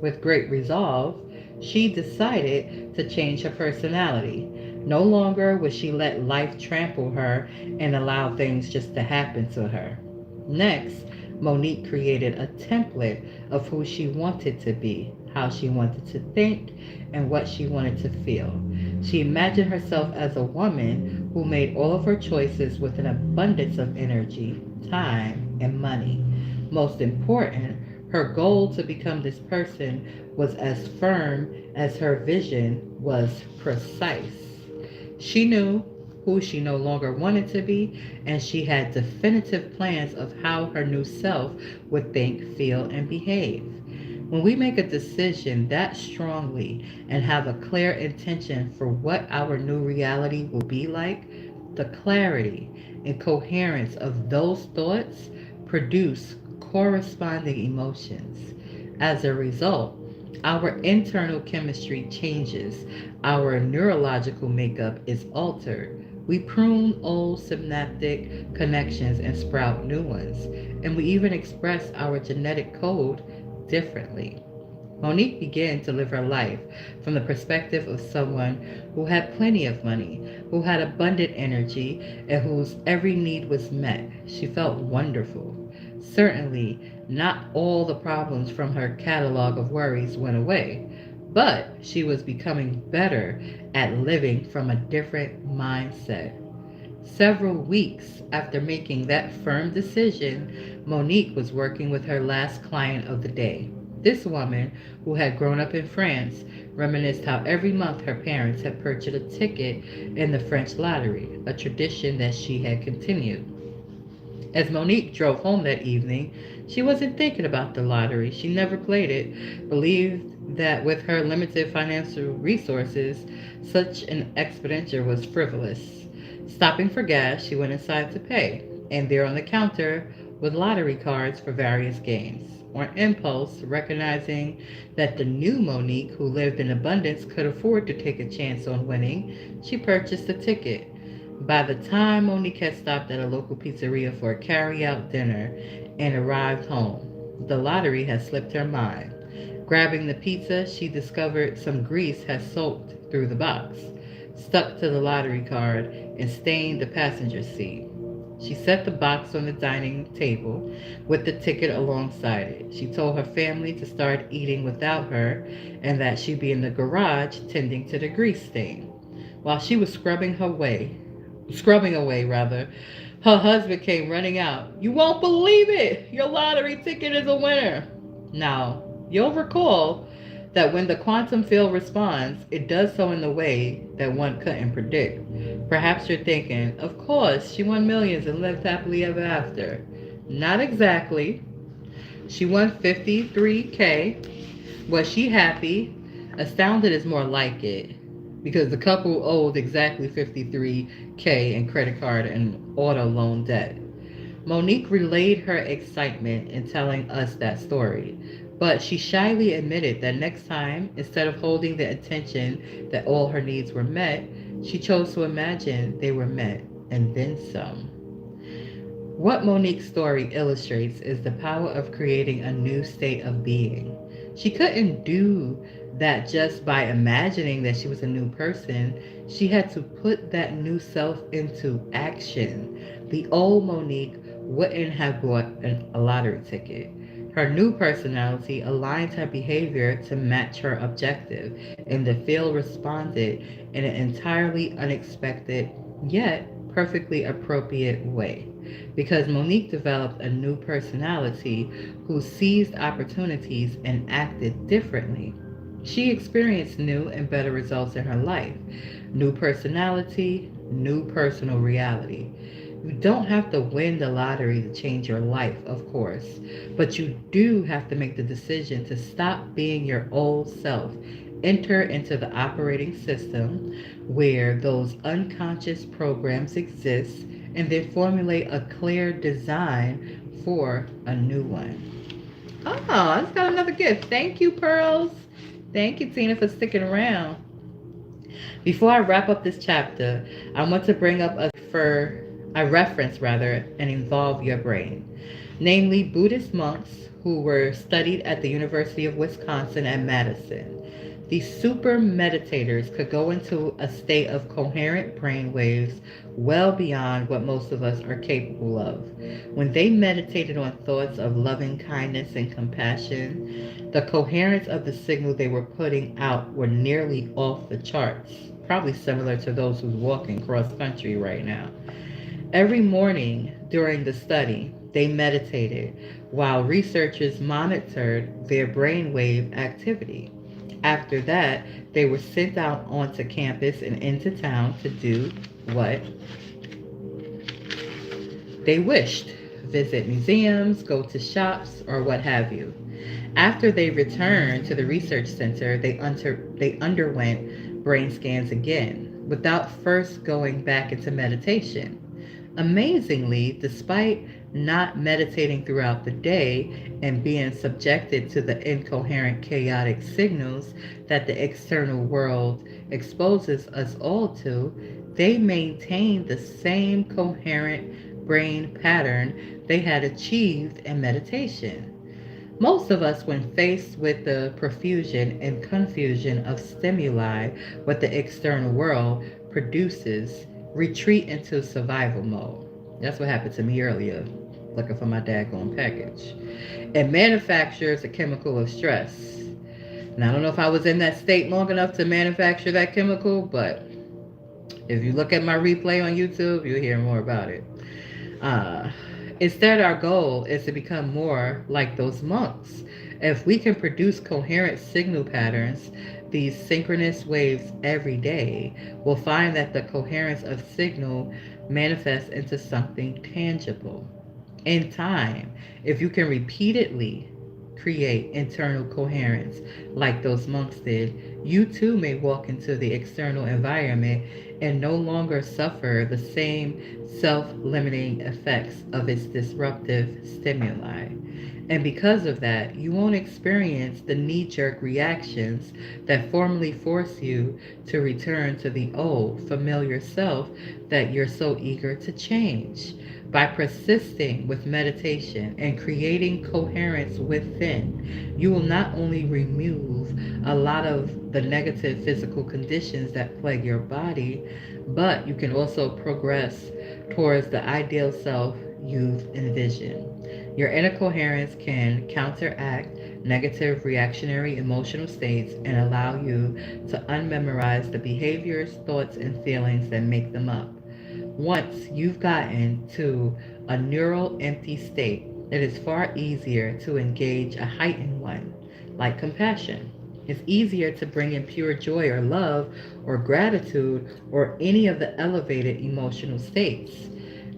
With great resolve, she decided to change her personality. No longer would she let life trample her and allow things just to happen to her. Next, Monique created a template of who she wanted to be, how she wanted to think, and what she wanted to feel. She imagined herself as a woman who made all of her choices with an abundance of energy, time, and money. Most important, her goal to become this person was as firm as her vision was precise. She knew who she no longer wanted to be, and she had definitive plans of how her new self would think, feel, and behave. When we make a decision that strongly and have a clear intention for what our new reality will be like, the clarity and coherence of those thoughts produce corresponding emotions. As a result, our internal chemistry changes, our neurological makeup is altered. We prune old synaptic connections and sprout new ones, and we even express our genetic code differently. Monique began to live her life from the perspective of someone who had plenty of money, who had abundant energy, and whose every need was met. She felt wonderful. Certainly, not all the problems from her catalog of worries went away, but she was becoming better at living from a different mindset. Several weeks after making that firm decision, Monique was working with her last client of the day. This woman, who had grown up in France, reminisced how every month her parents had purchased a ticket in the French lottery, a tradition that she had continued. As Monique drove home that evening, she wasn't thinking about the lottery. She never played it, believed that with her limited financial resources, such an expenditure was frivolous. Stopping for gas, she went inside to pay, and there on the counter were lottery cards for various games. On impulse, recognizing that the new Monique, who lived in abundance, could afford to take a chance on winning, she purchased a ticket. By the time Monique had stopped at a local pizzeria for a carry-out dinner and arrived home, the lottery had slipped her mind. Grabbing the pizza, she discovered some grease had soaked through the box, stuck to the lottery card, and stained the passenger seat. She set the box on the dining table with the ticket alongside it. She told her family to start eating without her and that she'd be in the garage tending to the grease stain. While she was scrubbing away rather, her husband came running out. "You won't believe it! Your lottery ticket is a winner!" Now, you'll recall that when the quantum field responds, it does so in a way that one couldn't predict. Perhaps you're thinking, of course, she won millions and lived happily ever after. Not exactly. She won 53K. Was she happy? Astounded is more like it, because the couple owed exactly 53K in credit card and auto loan debt. Monique relayed her excitement in telling us that story, but she shyly admitted that next time, instead of holding the intention that all her needs were met, she chose to imagine they were met, and then some. What Monique's story illustrates is the power of creating a new state of being. She couldn't do that just by imagining that she was a new person. She had to put that new self into action. The old Monique wouldn't have bought a lottery ticket. Her new personality aligned her behavior to match her objective, and the field responded in an entirely unexpected yet perfectly appropriate way. Because Monique developed a new personality who seized opportunities and acted differently. She experienced new and better results in her life. New personality, new personal reality. You don't have to win the lottery to change your life, of course, but you do have to make the decision to stop being your old self, enter into the operating system where those unconscious programs exist, and then formulate a clear design for a new one. Oh, it's got another gift. Thank you, Pearls. Thank you, Tina, for sticking around. Before I wrap up this chapter, I want to bring up a reference and involve your brain. Namely, Buddhist monks who were studied at the University of Wisconsin at Madison. These super meditators could go into a state of coherent brain waves well beyond what most of us are capable of. When they meditated on thoughts of loving kindness and compassion, the coherence of the signal they were putting out were nearly off the charts, probably similar to those who's walking cross country right now. Every morning during the study, they meditated while researchers monitored their brainwave activity. After that, they were sent out onto campus and into town to do what they wished: visit museums, go to shops, or what have you. After they returned to the research center, they underwent brain scans again without first going back into meditation. Amazingly, despite not meditating throughout the day and being subjected to the incoherent, chaotic signals that the external world exposes us all to, they maintained the same coherent brain pattern they had achieved in meditation. Most of us, when faced with the profusion and confusion of stimuli what the external world produces, retreat into survival mode. That's what happened to me earlier, looking for my daggone package. It manufactures a chemical of stress. And I don't know if I was in that state long enough to manufacture that chemical, but if you look at my replay on YouTube, you'll hear more about it. Uh, Instead, our goal is to become more like those monks. If we can produce coherent signal patterns, these synchronous waves every day, we'll find that the coherence of signal manifests into something tangible. In time, if you can repeatedly create internal coherence like those monks did, you too may walk into the external environment and no longer suffer the same self-limiting effects of its disruptive stimuli. And because of that, you won't experience the knee-jerk reactions that formerly force you to return to the old, familiar self that you're so eager to change. By persisting with meditation and creating coherence within, you will not only remove a lot of the negative physical conditions that plague your body, but you can also progress towards the ideal self you've envisioned. Your inner coherence can counteract negative reactionary emotional states and allow you to unmemorize the behaviors, thoughts, and feelings that make them up. Once you've gotten to a neural empty state, it is far easier to engage a heightened one, like compassion. It's easier to bring in pure joy or love or gratitude or any of the elevated emotional states.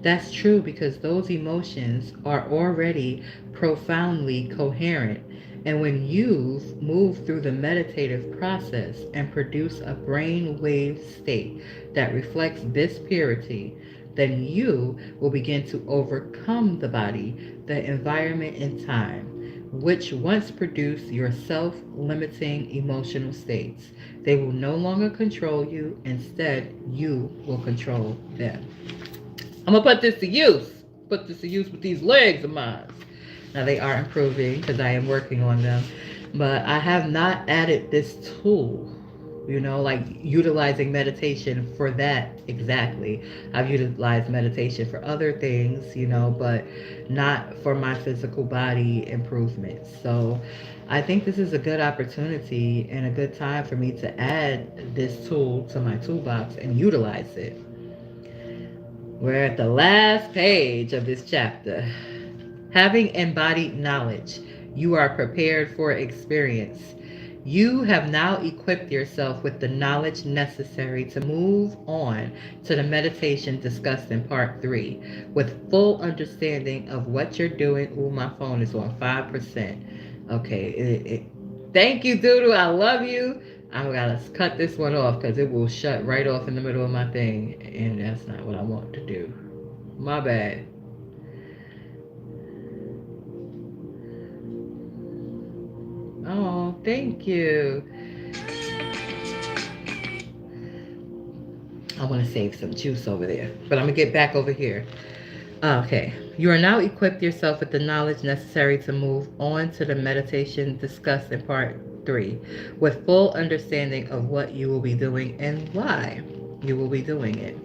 That's true because those emotions are already profoundly coherent. And when you've moved through the meditative process and produce a brain wave state that reflects this purity, then you will begin to overcome the body, the environment, and time, which once produced your self-limiting emotional states. They will no longer control you. Instead, you will control them. I'm gonna put this to use. Put this to use with these legs of mine. Now they are improving because I am working on them, but I have not added this tool, like utilizing meditation for that exactly. I've utilized meditation for other things, but not for my physical body improvements. So I think this is a good opportunity and a good time for me to add this tool to my toolbox and utilize it. We're at the last page of this chapter. Having embodied knowledge, you are prepared for experience. You have now equipped yourself with the knowledge necessary to move on to the meditation discussed in part 3, with full understanding of what you're doing. Ooh, my phone is on 5%. Okay, thank you, Doodoo. I love you. I'm gonna cut this one off because it will shut right off in the middle of my thing, and that's not what I want to do. My bad. Oh, thank you. I want to save some juice over there, but I'm gonna get back over here. Okay, you are now equipped yourself with the knowledge necessary to move on to the meditation discussed in part 3, with full understanding of what you will be doing and why you will be doing it.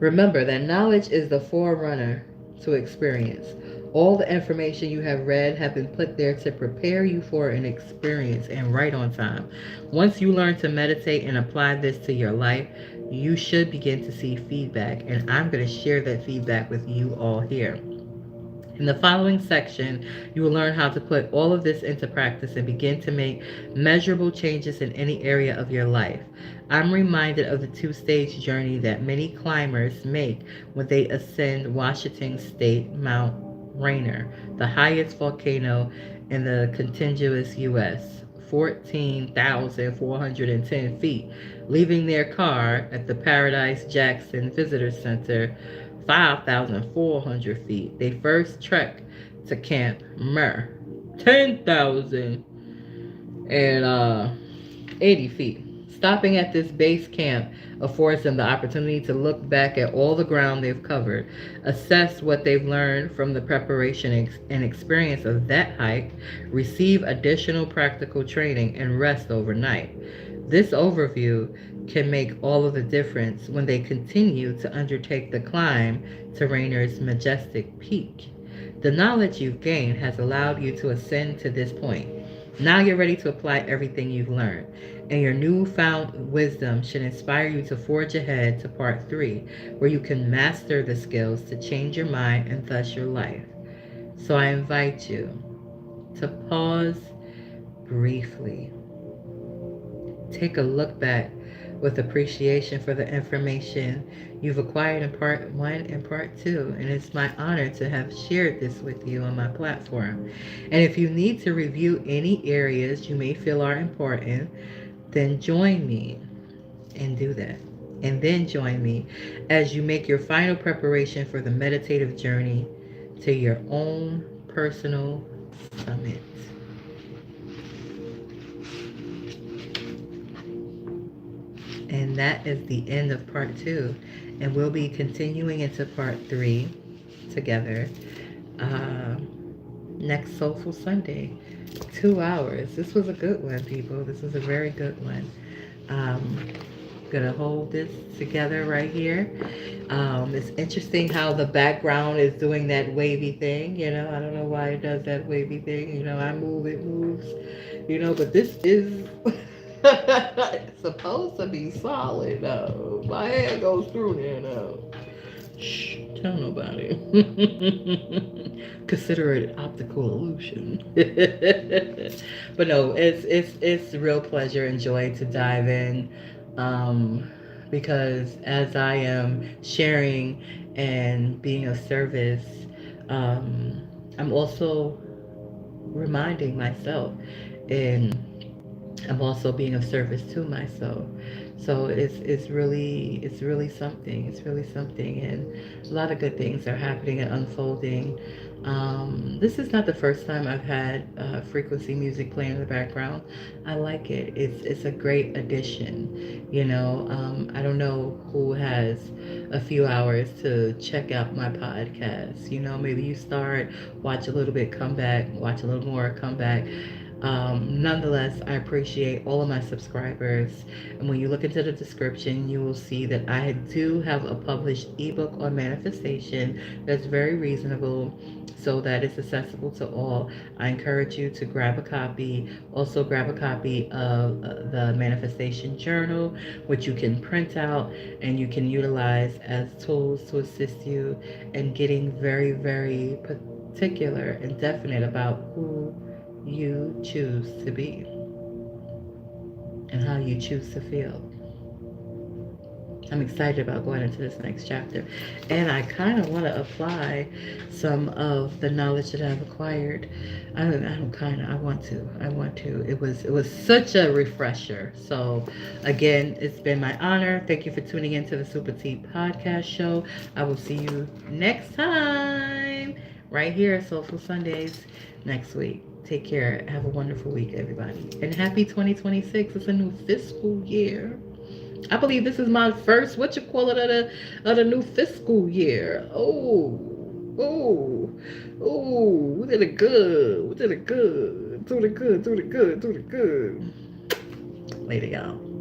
Remember that knowledge is the forerunner to experience. All the information you have read have been put there to prepare you for an experience and right on time. Once you learn to meditate and apply this to your life, you should begin to see feedback, and I'm going to share that feedback with you all here. In the following section, you will learn how to put all of this into practice and begin to make measurable changes in any area of your life. I'm reminded of the two-stage journey that many climbers make when they ascend Washington State Mount Rainier, the highest volcano in the contiguous U.S., 14,410 feet, leaving their car at the Paradise Jackson Visitor Center 5,400 feet. They first trek to Camp Murr, 10,080 feet. Stopping at this base camp affords them the opportunity to look back at all the ground they've covered, assess what they've learned from the preparation and experience of that hike, receive additional practical training, and rest overnight. This overview can make all of the difference when they continue to undertake the climb to Rainier's majestic peak. The knowledge you've gained has allowed you to ascend to this point. Now you're ready to apply everything you've learned, and your newfound wisdom should inspire you to forge ahead to part 3, where you can master the skills to change your mind and thus your life. So I invite you to pause briefly. Take a look back with appreciation for the information you've acquired in part 1 and part 2. And it's my honor to have shared this with you on my platform. And if you need to review any areas you may feel are important, then join me and do that. And then join me as you make your final preparation for the meditative journey to your own personal summit. And that is the end of part 2. And we'll be continuing into part 3 together next Soulful Sunday. 2 hours. This was a good one, people. This was a very good one. Gonna hold this together right here. It's interesting how the background is doing that wavy thing. I don't know why it does that wavy thing. I move, it moves. But this is... It's supposed to be solid, though. My hand goes through there, though. Shh, tell nobody. Consider it optical illusion. But no, it's a real pleasure and joy to dive in, because as I am sharing and being of service, I'm also reminding myself, and I'm also being of service to myself. So it's really something. It's really something, and a lot of good things are happening and unfolding. This is not the first time I've had frequency music playing in the background. I like it. It's a great addition. I don't know who has a few hours to check out my podcast. Maybe you start, watch a little bit, come back, watch a little more, come back. Nonetheless, I appreciate all of my subscribers. And when you look into the description, you will see that I do have a published ebook on manifestation that's very reasonable, so that it's accessible to all. I encourage you to grab a copy. Also grab a copy of the manifestation journal, which you can print out and you can utilize as tools to assist you in getting very, very particular and definite about who you choose to be and how you choose to feel. I'm excited about going into this next chapter, and I kind of want to apply some of the knowledge that I've acquired. I want to. It was such a refresher. So again, it's been my honor. Thank you for tuning into the SupaTea podcast show. I will see you next time right here at Soulful Sundays next week. Take care. Have a wonderful week, everybody. And happy 2026. It's a new fiscal year. I believe this is my first, of the new fiscal year. We did it good. Do the good, do the good, do the good. Later, y'all.